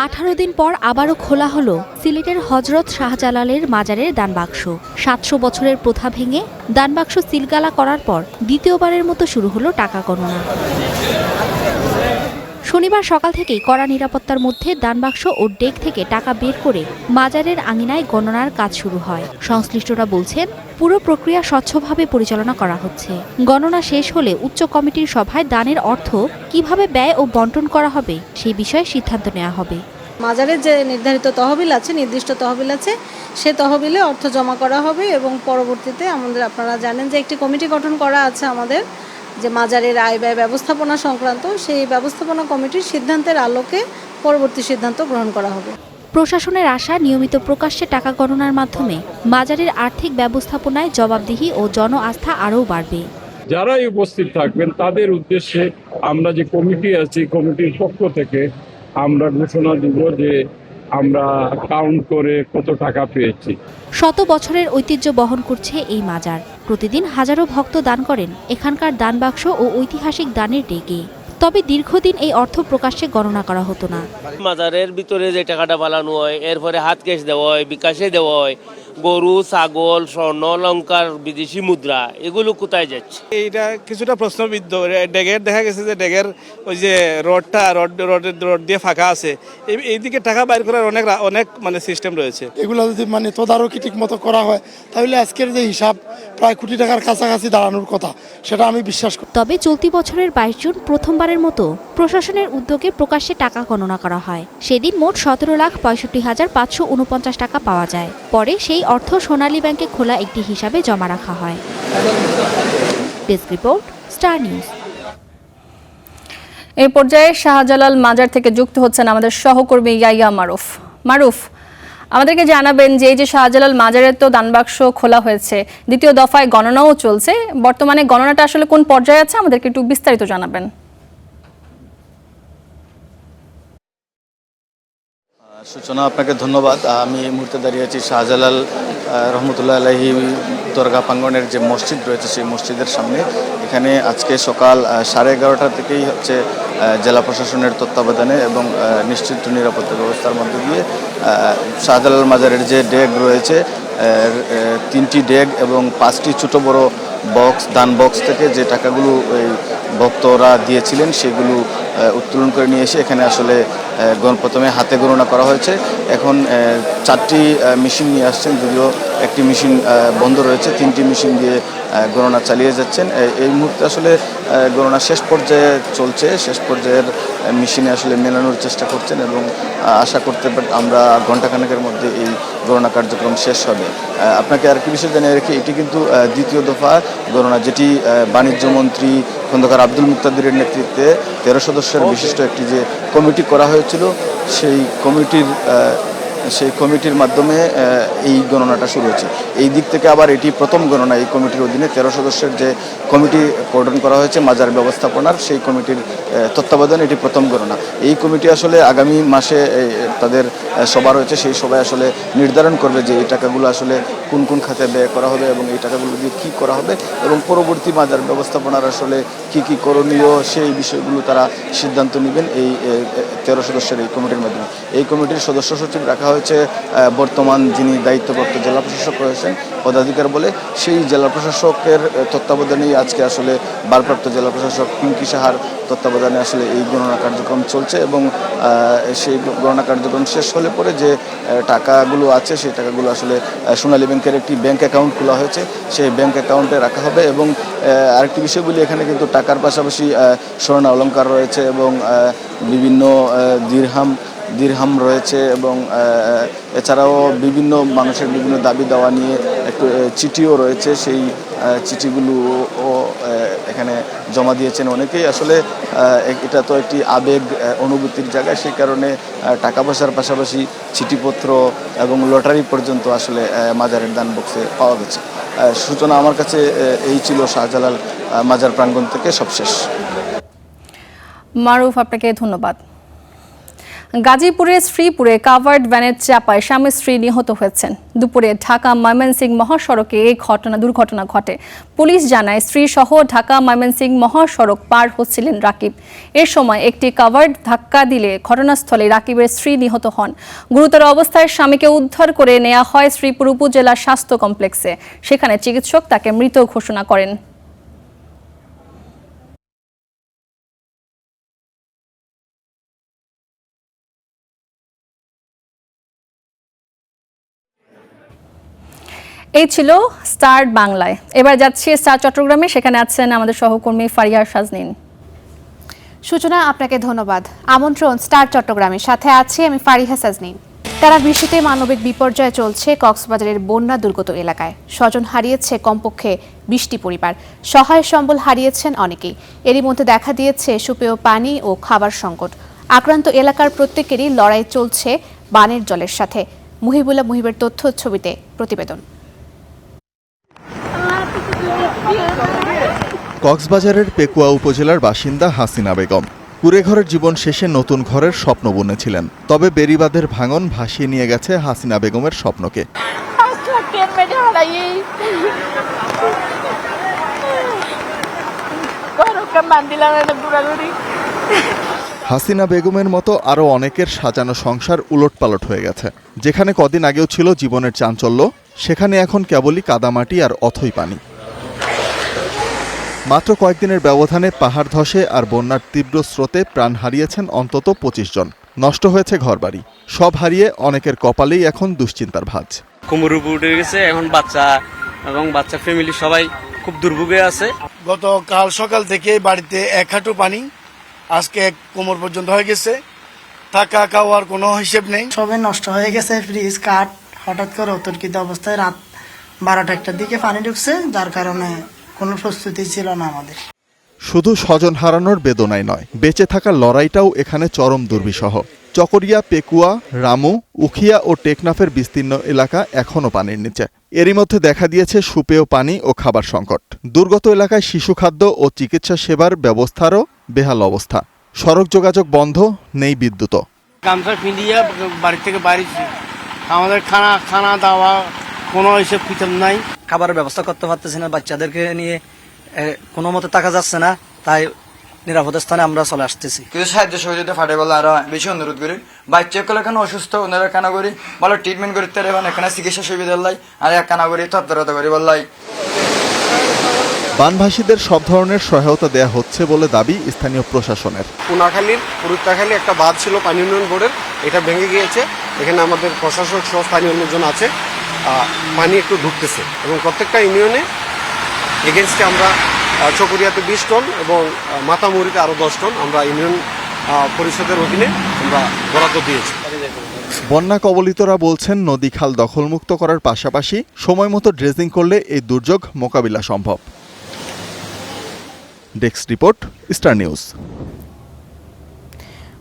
18 দিন পর আবারও খোলা হলো সিলেটের হযরত শাহজালালের মাজারের দানবাক্স। 700 বছরের প্রথা ভেঙে দানবাক্স সিলগালা করার পর দ্বিতীয়বারের মতো শুরু হলো টাকা গণনা। শনিবার সকাল থেকেই কড়া নিরাপত্তার মধ্যে দানবাক্স ও ডেক থেকে টাকা বের করে মাজারের আঙিনায় গণনার কাজ শুরু হয়। সংশ্লিষ্টরা বলছেন, পুরো প্রক্রিয়া স্বচ্ছভাবে পরিচালনা করা হচ্ছে। গণনা শেষ হলে উচ্চ কমিটির সভায় দানের অর্থ কিভাবে ব্যয় ও বন্টন করা হবে সেই বিষয়ে সিদ্ধান্ত নেওয়া হবে। মাজারের যে নির্ধারিত তহবিল আছে, নির্দিষ্ট তহবিল আছে, সে তহবিলে অর্থ জমা করা হবে এবং পরবর্তীতে আপনারা জানেন যে একটি কমিটি গঠন করা আছে আমাদের, যে মাজারের আয় ব্যয় ব্যবস্থাপনা সংক্রান্ত। সেই ব্যবস্থাপনা কমিটির সিদ্ধান্তের আলোকে পরবর্তী সিদ্ধান্ত গ্রহণ করা হবে। প্রশাসনের আশা, নিয়মিত প্রকাশ্যে টাকা গণনার মাধ্যমে মাজারের আর্থিক ব্যবস্থাপনায় জবাবদিহি ও জন আস্থা আরও বাড়বে। যারাই উপস্থিত থাকবেন তাদের উদ্দেশ্যে আমরা যে কমিটি আছি, কমিটির পক্ষ থেকে আমরা ঘোষণা দিব যে আমরা কাউন্ট করে কত টাকা পেয়েছি। 100 বছরের ঐতিহ্য বহন করছে এই মাজার। প্রতিদিন হাজারো ভক্ত দান করেন এখানকার দানবাক্স ও ঐতিহাসিক দানের ডেকে। তবে দীর্ঘদিন এই অর্থ প্রকাশ্যে গণনা করা হতো না। মাজারের ভিতরে যে টাকাটা পালানো হয়, এরপরে হাত ক্যাশ দেওয়া হয়, বিকাশে দেওয়া হয়, গরু ছাগল স্বর্ণ অলংকার বিদেশি মুদ্রা এগুলো কোথায় যাচ্ছে? এইটা কিছুটা প্রশ্নবিদ্ধ। ড্যাগের দেখা গেছে যে ড্যাগের ওই যে রড দিয়ে ফাঁকা আছে, এইদিকে টাকা বাইর করার অনেক মানে সিস্টেম রয়েছে। এগুলো যদি মানে তদারকি ঠিক মতো করা হয় তাহলে আজকের যে হিসাব প্রায় কোটি টাকার কাছাকাছি দাঁড়ানোর কথা, সেটা আমি বিশ্বাস করি। তবে চলতি বছরের 22 জুন প্রথমবারের মতো প্রশাসনের উদ্যোগে প্রকাশ্যে টাকা গণনা করা হয়। সেদিন মোট 17,65,549 টাকা পাওয়া যায়। পরে সেই অর্থ সোনালী ব্যাংকে খোলা একটি হিসাবে জমা রাখা হয়। Desk report, Star news. এই পর্যায়ে শাহজালাল মাজার থেকে যুক্ত হচ্ছেন আমাদের সহকর্মী ইয়াইয়া মারুফ, আমাদেরকে জানাবেন যে এই যে শাহজালাল মাজারের তো দানবাক্স খোলা হয়েছে, দ্বিতীয় দফায় গণনাও চলছে, বর্তমানে গণনাটা আসলে কোন পর্যায়ে আছে আমাদেরকে একটু বিস্তারিত জানাবেন। সূচনা, আপনাকে ধন্যবাদ। আমি এই মুহূর্তে দাঁড়িয়ে আছি শাহজালাল রহমতুল্লাহ আলাইহি দরগা প্রাঙ্গণের যে মসজিদ রয়েছে সেই মসজিদের সামনে। এখানে আজকে সকাল 11:30 থেকেই হচ্ছে জেলা প্রশাসনের তত্ত্বাবধানে এবং নিশ্চিত নিরাপত্তা ব্যবস্থার মধ্যে দিয়ে শাহজালাল মাজারের যে ডেগ রয়েছে 3টি ডেগ এবং 5টি ছোট বড় বক্স, দান বক্স থেকে যে টাকাগুলো এই ভক্তরা দিয়েছিলেন সেগুলো উত্তোলন করে নিয়ে এসে এখানে আসলে প্রথমে হাতে গণনা করা হয়েছে। এখন 4টি মেশিন নিয়ে আসছেন, যদিও একটি মেশিন বন্ধ রয়েছে, 3টি মেশিন দিয়ে গণনা চালিয়ে যাচ্ছেন। এই মুহূর্তে আসলে গণনা শেষ পর্যায়ে চলছে, শেষ পর্যায়ের মেশিনে আসলে মেলানোর চেষ্টা করছেন এবং আশা করতে আমরা ঘণ্টাখানেকের মধ্যে এই গণনা কার্যক্রম শেষ হবে। আপনাকে আর কি বিষয় জানিয়ে রেখে, এটি কিন্তু দ্বিতীয় দফা গণনা, যেটি বাণিজ্য মন্ত্রী খন্দকার আব্দুল মুক্তাদিরের নেতৃত্বে 13 সদস্যের বিশিষ্ট একটি যে কমিটি করা হয়েছিল সেই কমিটির মাধ্যমে এই গণনাটা শুরু হয়েছে। এই দিক থেকে আবার এটি প্রথম গণনা। এই কমিটির অধীনে 13 সদস্যের যে কমিটি গঠন করা হয়েছে মাজার ব্যবস্থাপনার, সেই কমিটির তত্ত্বাবধানে এটি প্রথম গণনা। এই কমিটি আসলে আগামী মাসে তাদের সভা রয়েছে, সেই সভায় আসলে নির্ধারণ করবে যে এই টাকাগুলো আসলে কোন কোন খাতে ব্যয় করা হবে এবং এই টাকাগুলো দিয়ে কী করা হবে এবং পরবর্তী মাজার ব্যবস্থাপনার আসলে কি করণীয় সেই বিষয়গুলো তারা সিদ্ধান্ত নেবেন এই 13 সদস্যের এই কমিটির মাধ্যমে। এই কমিটির সদস্য সচিব রাখা হয়েছে বর্তমান যিনি দায়িত্বপ্রাপ্ত জেলা প্রশাসক রয়েছেন পদাধিকার বলে, সেই জেলা প্রশাসকের তত্ত্বাবধানেই আজকে আসলে ভারপ্রাপ্ত জেলা প্রশাসক পিঙ্কি সাহার তত্ত্বাবধানে আসলে এই গণনা কার্যক্রম চলছে এবং সেই গণনা কার্যক্রম শেষ হলে পরে যে টাকাগুলো আছে সেই টাকাগুলো আসলে সোনালী ব্যাংকের একটি ব্যাংক অ্যাকাউন্ট খোলা হয়েছে, সেই ব্যাংক অ্যাকাউন্টে রাখা হবে। এবং আরেকটি বিষয় বলি, এখানে কিন্তু টাকার পাশাপাশি স্বর্ণ অলংকার রয়েছে এবং বিভিন্ন দিরহাম রয়েছে এবং এছাড়াও বিভিন্ন মানুষের বিভিন্ন দাবি দাওয়া নিয়ে একটু চিঠিও রয়েছে। সেই চিঠিগুলোও এখানে জমা দিয়েছেন অনেকেই। আসলে এটা তো একটি আবেগ অনুভূতির জায়গা, সেই কারণে টাকা পয়সার পাশাপাশি চিঠিপত্র এবং লটারি পর্যন্ত আসলে মাজারের দান বক্সে পাওয়া গেছে। সূচনা, আমার কাছে এই ছিল শাহজালাল মাজার প্রাঙ্গণ থেকে সবশেষ। মারুফ, আপনাকে ধন্যবাদ। গাজীপুরের শ্রীপুরে কাভার্ড ভ্যানের চাপায় স্বামী স্ত্রী নিহত হয়েছেন। দুপুরে ঢাকা ময়মনসিংহ মহাসড়কে এই দুর্ঘটনা ঘটে। পুলিশ জানায়, স্ত্রী সহ ঢাকা ময়মনসিংহ মহাসড়ক পার হচ্ছিলেন রাকিব। এর সময় একটি কাভার্ড ধাক্কা দিলে ঘটনাস্থলে রাকিবের স্ত্রী নিহত হন। গুরুতর অবস্থায় স্বামীকে উদ্ধার করে নেওয়া হয় শ্রীপুর উপজেলা স্বাস্থ্য কমপ্লেক্সে। সেখানে চিকিৎসক তাকে মৃত ঘোষণা করেন। এই ছিল স্টার বাংলায়। এবার যাচ্ছি স্টার চট্টগ্রামে, সেখানে আছেন আমাদের সহকর্মী ফারিয়া সাজনীন। সূচনা, আপনাকে ধন্যবাদ। আমন্ত্রণ স্টার চট্টগ্রামের সাথে আছি আমি ফারিহা সাজনীন। টানা বৃষ্টিতে মানবিক বিপর্যয় চলছে কক্সবাজারের বন্যা দুর্গত এলাকায়। স্বজন হারিয়েছে কমপক্ষে 20টি পরিবার, সহায় সম্বল হারিয়েছেন অনেকেই। এরই মধ্যে দেখা দিয়েছে সুপেয় পানি ও খাবার সংকট। আক্রান্ত এলাকার প্রত্যেকেরই লড়াই চলছে বানের জলের সাথে। মুহিবের তথ্য ছবিতে প্রতিবেদন। কক্সবাজারের পেকুয়া উপজেলার বাসিন্দা হাসিনা বেগম কুড়েঘরের জীবন শেষে নতুন ঘরের স্বপ্ন বুনেছিলেন। তবে বেড়িবাঁধের ভাঙন ভাসিয়ে নিয়ে গেছে হাসিনা বেগমের স্বপ্নকে। হাসিনা বেগমের মতো আরও অনেকের সাজানো সংসার উলটপালট হয়ে গেছে। যেখানে কদিন আগেও ছিল জীবনের চাঞ্চল্য, সেখানে এখন কেবলই কাদামাটি আর অথই পানি। মাত্র কয়েকদিনের ব্যবধানে পাহাড় ধসে আর বন্যার তীব্র স্রোতে প্রাণ হারিয়েছেন অন্তত 25 জন। নষ্ট হয়েছে ঘরবাড়ি। সব হারিয়ে অনেকের কপালেই এখন দুশ্চিন্তার ভাঁজ। কোমর উপর উঠে গেছে, এখন বাচ্চা এবং বাচ্চা ফ্যামিলি সবাই খুব দুর্ভোগে আছে। গতকাল সকাল থেকে বাড়িতে 1 হাঁটু পানি, আজকে 1 কোমর পর্যন্ত হয়ে গেছে। থাকা খাওয়ার কোনো হিসেব নেই। সবই নষ্ট হয়ে গেছে। ফ্রিজ, কাঠ হঠাৎ করে অতর্কিত অবস্থায় রাত 12টা-1টার দিকে পানি ঢুকছে, যার কারণে কোনো প্রস্তুতি ছিল না আমাদের। শুধু স্বজন হারানোর বেদনাই নয়, বেঁচে থাকার লড়াইটাও এখানে চরম দুর্বিষহ। চকরিয়া, পেকুয়া, রামু, উখিয়া ও টেকনাফের বিস্তীর্ণ এলাকা এখনও পানির নিচে। এরই মধ্যে দেখা দিয়েছে সুপেয় পানি ও খাবার সংকট। দুর্গত এলাকায় শিশু খাদ্য ও চিকিৎসা সেবার ব্যবস্থারও বেহাল অবস্থা। সড়ক যোগাযোগ বন্ধ, নেই বিদ্যুৎও। গামছা পিঁধিয়ে বাড়ি থেকে বাইরেছি, আমাদের খানা দাওয়া কোনো হিসেব কিতাব নাই। খাবারের ব্যবস্থা করতে পারতেছি না, বাচ্চাদেরকে নিয়ে কোনো মতে থাকা যাচ্ছে না, তাই নিরাপদ স্থানে আমরা চলে আসতেছি। কিছু সাহায্য সহযোগিতা ফাটে বলে আরো বেশি অনুরোধ করি। বাচ্চাগুলো এখানে অসুস্থ, ওনারা কেন করি ভালো ট্রিটমেন্ট করতে পারবেন, এখানে চিকিৎসা সুবিধা লাই আর কেন করি তৎপরতা করি বললাই। বানভাসীদের সব ধরনের সহায়তা দেয়া হচ্ছে বলে দাবি স্থানীয় প্রশাসনের। কোনাখালীর পুরুত্তাখালী একটা বাঁধ ছিল পানি উন্নয়ন বোর্ডের, এটা ভেঙে গিয়েছে। এখানে আমাদের প্রশাসক সহ স্থানীয় অন্যজন আছে, পানি একটু ঢুকতেছে এবং প্রত্যেকটা ইউনিয়নে এগেনস্টে আমরা চকরিয়াতে 20 টন এবং মাতামুড়িতে আরো 10 টন আমরা ইউনিয়ন পরিষদের অধীনে আমরা বরাদ্দ দিয়েছি। বন্যা কবলিতরা বলছেন, নদী খাল দখলমুক্ত করার পাশাপাশি সময়মতো ড্রেজিং করলে এই দুর্যোগ মোকাবিলা সম্ভব। Desk report, Star news.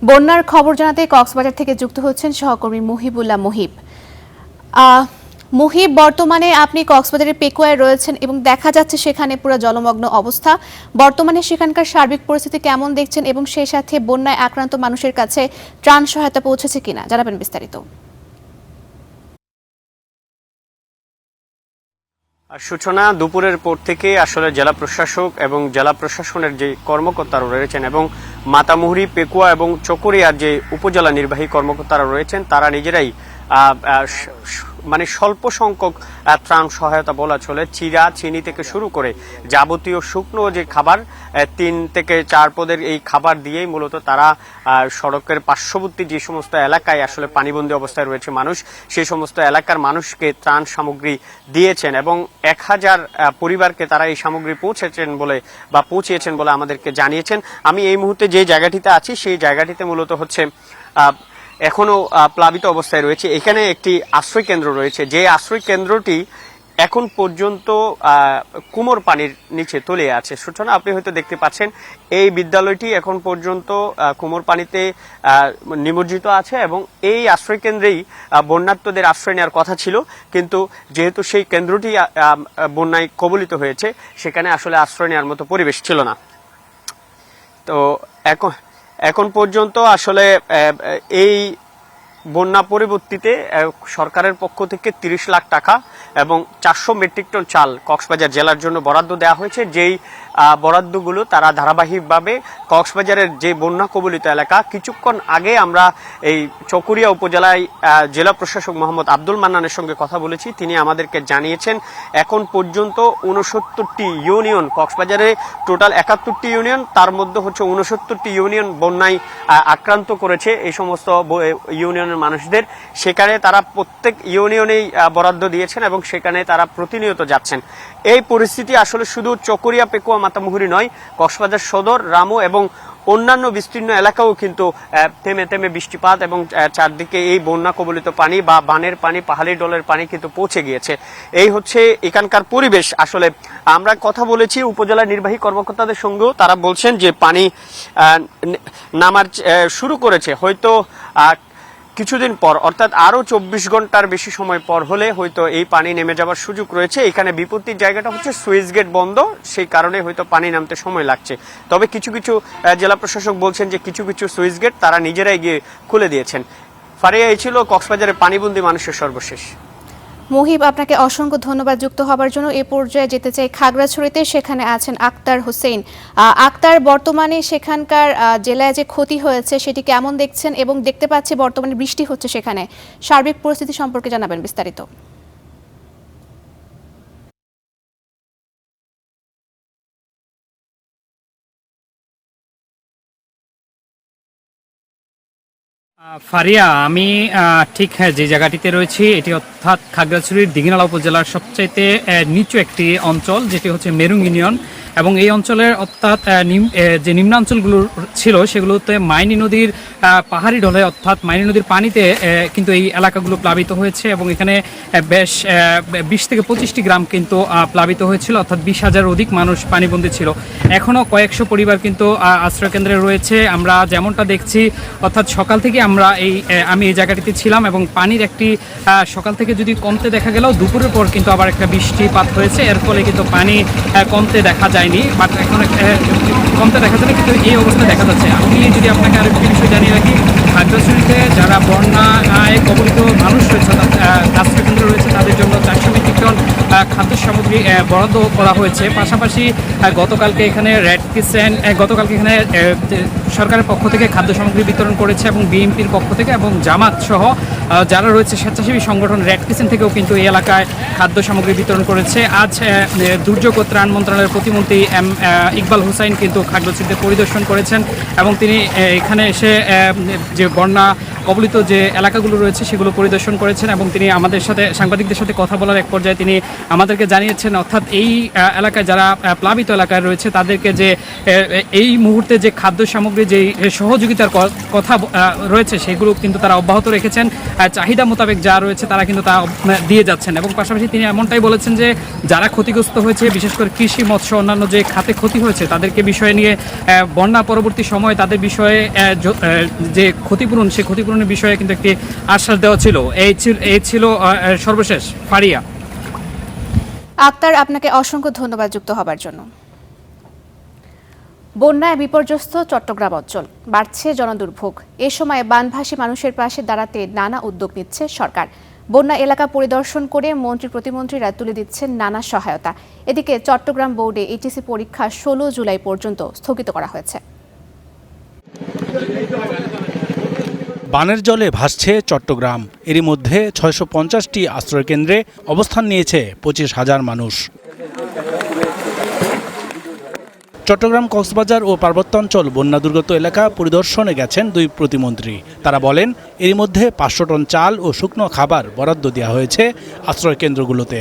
বন্যার খবর জানাতে কক্সবাজার থেকে যুক্ত হচ্ছেন সহকর্মী মুহিবুল্লাহ মুহিব। মুহিব, বর্তমানে আপনি কক্সবাজারের পেকুয়ায় রয়েছেন এবং দেখা যাচ্ছে সেখানে পুরো জলমগ্ন অবস্থা। বর্তমানে সেখানকার সার্বিক পরিস্থিতি কেমন দেখছেন এবং সেই সাথে বন্যায় আক্রান্ত মানুষের কাছে ত্রাণ সহায়তা পৌঁছেছে কিনা জানাবেন বিস্তারিত। সূচনা দুপুরের পর থেকে আসলে জেলা প্রশাসক এবং জেলা প্রশাসনের যে কর্মকর্তারা রয়েছেন এবং মাতামুহুরী, পেকুয়া এবং চকরিয়ার যে উপজেলা নির্বাহী কর্মকর্তারা রয়েছেন তারা নিজেরাই মানে স্বল্প সংখ্যক ত্রাণ সহায়তা বলা চলে, চিরা, চিনি থেকে শুরু করে যাবতীয় শুকনো যে খাবার 3 থেকে 4 পদের এই খাবার দিয়েই মূলত তারা সড়কের পার্শ্ববর্তী যে সমস্ত এলাকায় আসলে পানিবন্দী অবস্থায় রয়েছে মানুষ, সেই সমস্ত এলাকার মানুষকে ত্রাণ সামগ্রী দিয়েছেন এবং 1000 পরিবারকে তারা এই সামগ্রী পৌঁছিয়েছেন বলে আমাদেরকে জানিয়েছেন। আমি এই মুহূর্তে যে জায়গাটিতে আছি সেই জায়গাটিতে মূলত হচ্ছে এখনো প্লাবিত অবস্থায় রয়েছে। এখানে একটি আশ্রয় কেন্দ্র রয়েছে, যে আশ্রয় কেন্দ্রটি এখন পর্যন্ত কুমোর পানির নিচে তলিয়ে আছে। সূচনা আপনি হয়তো দেখতে পাচ্ছেন এই বিদ্যালয়টি এখন পর্যন্ত কুমোর পানিতে নিমজ্জিত আছে এবং এই আশ্রয় কেন্দ্রেই বন্যার্তদের আশ্রয় নেওয়ার কথা ছিল, কিন্তু যেহেতু সেই কেন্দ্রটি বন্যায় কবলিত হয়েছে সেখানে আসলে আশ্রয় নেওয়ার মতো পরিবেশ ছিল না। তো এখন পর্যন্ত আসলে এই বন্যা পরবর্তীতে সরকারের পক্ষ থেকে 30 লাখ টাকা এবং 400 মেট্রিক টন চাল কক্সবাজার জেলার জন্য বরাদ্দ দেওয়া হয়েছে। যেই বরাদ্দগুলো তারা ধারাবাহিকভাবে কক্সবাজারের যে বন্যা কবলিত এলাকা, কিছুক্ষণ আগে আমরা এই চকরিয়া উপজেলায় জেলা প্রশাসক মোহাম্মদ আব্দুল মান্নানের সঙ্গে কথা বলেছি। তিনি আমাদেরকে জানিয়েছেন এখন পর্যন্ত 69টি ইউনিয়ন, কক্সবাজারে টোটাল 71টি ইউনিয়ন, তার মধ্যে হচ্ছে 69টি ইউনিয়ন বন্যায় আক্রান্ত করেছে এই সমস্ত ইউনিয়নের মানুষদের। সেখানে তারা প্রত্যেক ইউনিয়নেই বরাদ্দ দিয়েছেন এবং সেখানে তারা প্রতিনিয়ত যাচ্ছেন। এই পরিস্থিতি আসলে শুধু চকরিয়া, পেকুয়া, মাতামুহুরী নয়, কক্সবাজার সদর, রামু এবং অন্যান্য বিস্তীর্ণ এলাকাও কিন্তু থেমে থেমে বৃষ্টিপাত এবং চারদিকে এই বন্যা কবলিত পানি বা বানের পানি, পাহাড়ি ডলের পানি কিন্তু পৌঁছে গিয়েছে। এই হচ্ছে এখানকার পরিবেশ। আসলে আমরা কথা বলেছি উপজেলা নির্বাহী কর্মকর্তাদের সঙ্গেও, তারা বলছেন যে পানি নামার শুরু করেছে হয়তো কিছুদিন পর, অর্থাৎ আরো 24 ঘন্টার বেশি সময় পর হলে হয়তো এই পানি নেমে যাওয়ার সুযোগ রয়েছে। এখানে বিপত্তির জায়গাটা হচ্ছে সুইচ গেট বন্ধ, সেই কারণে হয়তো পানি নামতে সময় লাগছে। তবে কিছু কিছু জেলা প্রশাসক বলছেন যে কিছু কিছু সুইচ গেট তারা নিজেরাই গিয়ে খুলে দিয়েছেন। ফারিয়া, এই ছিল কক্সবাজারের পানিবন্দী মানুষের সর্বশেষ। মুহিব, আপনাকে অসংখ্য ধন্যবাদ যুক্ত হবার জন্য। এ পর্যায়ে যেতে চাই খাগড়াছড়িতে, সেখানে আছেন আক্তার হোসেন। আক্তার, বর্তমানে সেখানকার জেলায় যে ক্ষতি হয়েছে সেটি কেমন দেখছেন, এবং দেখতে পাচ্ছি বর্তমানে বৃষ্টি হচ্ছে, সেখানে সার্বিক পরিস্থিতি সম্পর্কে জানাবেন বিস্তারিত। ফারিয়া, আমি ঠিক যে জায়গাটিতে রয়েছি এটি অর্থাৎ খাগড়াছড়ির দিঘিনালা উপজেলার সবচাইতে নিচু একটি অঞ্চল, যেটি হচ্ছে মেরুং ইউনিয়ন। এবং এই অঞ্চলের অর্থাৎ যে নিম্নাঞ্চলগুলো ছিল সেগুলোতে মাইনী নদীর পাহাড়ি ঢলে অর্থাৎ মাইনী নদীর পানিতে কিন্তু এই এলাকাগুলো প্লাবিত হয়েছে, এবং এখানে বেশ 20 থেকে 25টি গ্রাম কিন্তু প্লাবিত হয়েছিল, অর্থাৎ 20,000 অধিক মানুষ পানিবন্দী ছিল। এখনও কয়েকশো পরিবার কিন্তু আশ্রয়কেন্দ্রে রয়েছে। আমরা যেমনটা দেখছি, অর্থাৎ সকাল থেকে আমি এই জায়গাটিতে ছিলাম, এবং পানির একটি সকাল থেকে যদি কমতে দেখা গেলেও দুপুরের পর কিন্তু আবার একটা বৃষ্টিপাত হয়েছে, এর ফলে কিন্তু পানি কমতে দেখা যায়নি, বাট এখন কমতে দেখা যাবে, কিন্তু এই অবস্থা দেখা যাচ্ছে। আমি যদি আপনাকে আরেকটি বিষয় জানিয়ে রাখি, খাগড়াছড়িতে যারা বন্যায় কবলিত মানুষ রয়েছে, আশ্রয়কেন্দ্র রয়েছে, তাদের জন্য 400 মেট্রিক টন খাদ্য সামগ্রী বরাদ্দ করা হয়েছে। পাশাপাশি গতকালকে এখানে সরকারের পক্ষ থেকে খাদ্য সামগ্রী বিতরণ করেছে, এবং বিএনপির পক্ষ থেকে এবং জামাত সহ যারা রয়েছে স্বেচ্ছাসেবী সংগঠন রেড ক্রিসেন্ট থেকেও কিন্তু এই এলাকায় খাদ্য সামগ্রী বিতরণ করেছে। আজ দুর্যোগ ও ত্রাণ মন্ত্রণালয়ের প্রতিমন্ত্রী ইকবাল হুসাইন কিন্তু খাগড়াছড়িতে পরিদর্শন করেছেন, এবং তিনি এখানে এসে যে বন্যা কবলিত যে এলাকাগুলো রয়েছে সেগুলো পরিদর্শন করেছেন, এবং তিনি আমাদের সাথে সাংবাদিকদের সাথে কথা বলার এক পর্যায়ে তিনি আমাদেরকে জানিয়েছেন, অর্থাৎ এই এলাকায় যারা প্লাবিত এলাকায় রয়েছে তাদেরকে যে এই মুহূর্তে যে খাদ্য সামগ্রী যে সহযোগিতার কথা রয়েছে সেগুলো কিন্তু তারা অব্যাহত রেখেছেন। চাহিদা মোতাবেক যা রয়েছে তারা কিন্তু তা দিয়ে যাচ্ছেন, এবং পাশাপাশি তিনি এমনটাই বলেছেন যে যারা ক্ষতিগ্রস্ত হয়েছে, বিশেষ করে কৃষি, মৎস্য, অন্যান্য যে খাতে ক্ষতি হয়েছে তাদেরকে বিষয় নিয়ে বন্যা পরবর্তী সময়ে তাদের বিষয়ে যে ক্ষতিপূরণ, সেই ক্ষতিপূরণের বিষয়ে কিন্তু একটি আশ্বাস দেওয়া ছিল। এই ছিল সর্বশেষ। ফারিয়া। আক্তার, আপনাকে অসংখ্য ধন্যবাদ যুক্ত হবার জন্য। বন্যায় বিপর্যস্ত চট্টগ্রাম অঞ্চল, বাড়ছে জনদুর্ভোগ। এ সময় বানভাসী মানুষের পাশে দাঁড়াতে নানা উদ্যোগ নিচ্ছে সরকার। বন্যা এলাকা পরিদর্শন করে মন্ত্রী প্রতিমন্ত্রীরা তুলে দিচ্ছেন নানা সহায়তা। এদিকে চট্টগ্রাম বোর্ডে এইচএসসি পরীক্ষা 16 জুলাই পর্যন্ত স্থগিত করা হয়েছে। বানের জলে ভাসছে চট্টগ্রাম। এরই মধ্যে 650টি আশ্রয়কেন্দ্রে অবস্থান নিয়েছে 25,000 মানুষ। চট্টগ্রাম, কক্সবাজার ও পার্বত্যাঞ্চল বন্যা দুর্গত এলাকা পরিদর্শনে গেছেন দুই প্রতিমন্ত্রী। তারা বলেন, এরই মধ্যে 500 টন চাল ও শুকনো খাবার বরাদ্দ দেওয়া হয়েছে আশ্রয়কেন্দ্রগুলোতে।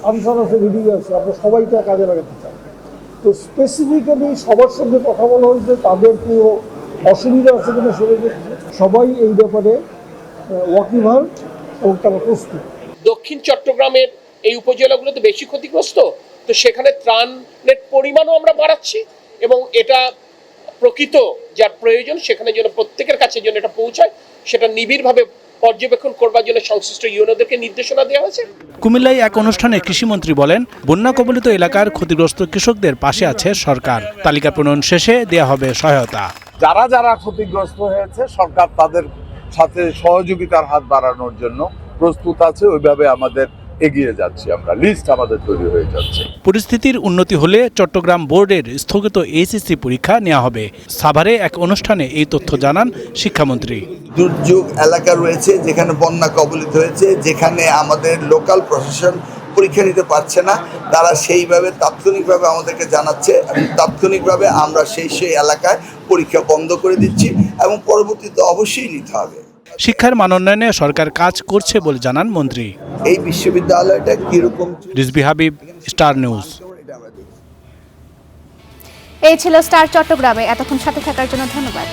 আমি সরাসরি রেডি আছি, আমরা সবাইটা কাজে লাগাতে চাই। তো স্পেসিফিক্যালি সবার সঙ্গে কথা বলা হয়েছে, তাদের কোনো অসুবিধা আছে কিনা সেটা সবাই এই ব্যাপারে ওয়াকিবহাল এবং তারা প্রস্তুত। দক্ষিণ চট্টগ্রামের এই উপজেলাগুলোতে বেশি ক্ষতিগ্রস্ত, তো সেখানে ত্রাণের পরিমাণও আমরা বাড়াচ্ছি, এবং এটা প্রকৃত যার প্রয়োজন সেখানে যেন প্রত্যেকের কাছে যেন এটা পৌঁছায় সেটা নিবিড়ভাবে পর্যবেক্ষণ করবার জন্য সংশ্লিষ্ট ইউনোদেরকে নির্দেশনা দেওয়া হয়েছে। কুমিল্লায় এক অনুষ্ঠানে কৃষিমন্ত্রী বলেন, বন্যা কবলিত এলাকার ক্ষতিগ্রস্ত কৃষকদের পাশে আছে সরকার। তালিকা প্রণয়ন শেষে দেয়া হবে সহায়তা। যারা যারা ক্ষতিগ্রস্ত হয়েছে সরকার তাদের সাথে সহযোগিতার হাত বাড়ানোর জন্য প্রস্তুত আছে। ওইভাবে আমাদের এগিয়ে যাচ্ছি, আমরা লিস্ট আমাদের তৈরি হয়ে যাচ্ছে। পরিস্থিতির উন্নতি হলে চট্টগ্রাম বোর্ডের স্থগিত এইচএসসি পরীক্ষা নেওয়া হবে। সাভারে এক অনুষ্ঠানে এই তথ্য জানান শিক্ষামন্ত্রী। দুর্যোগ এলাকা রয়েছে যেখানে বন্যা কবলিত হয়েছে, যেখানে আমাদের লোকাল প্রশাসন পরীক্ষা নিতে পারছে না, তারা সেইভাবে তাৎক্ষণিকভাবে আমাদেরকে জানাচ্ছে, এবং তাৎক্ষণিকভাবে আমরা সেই এলাকায় পরীক্ষা বন্ধ করে দিচ্ছি, এবং পরবর্তীতে অবশ্যই নিতে হবে। শিক্ষার মান উন্নয়নে সরকার কাজ করছে বলে জানান মন্ত্রী। এই বিশ্ববিদ্যালয়টা কিরকম। Rizvi Habib, star news. এই ছিল স্টার চট্টগ্রামে। এতক্ষণ সাথে থাকার জন্য ধন্যবাদ।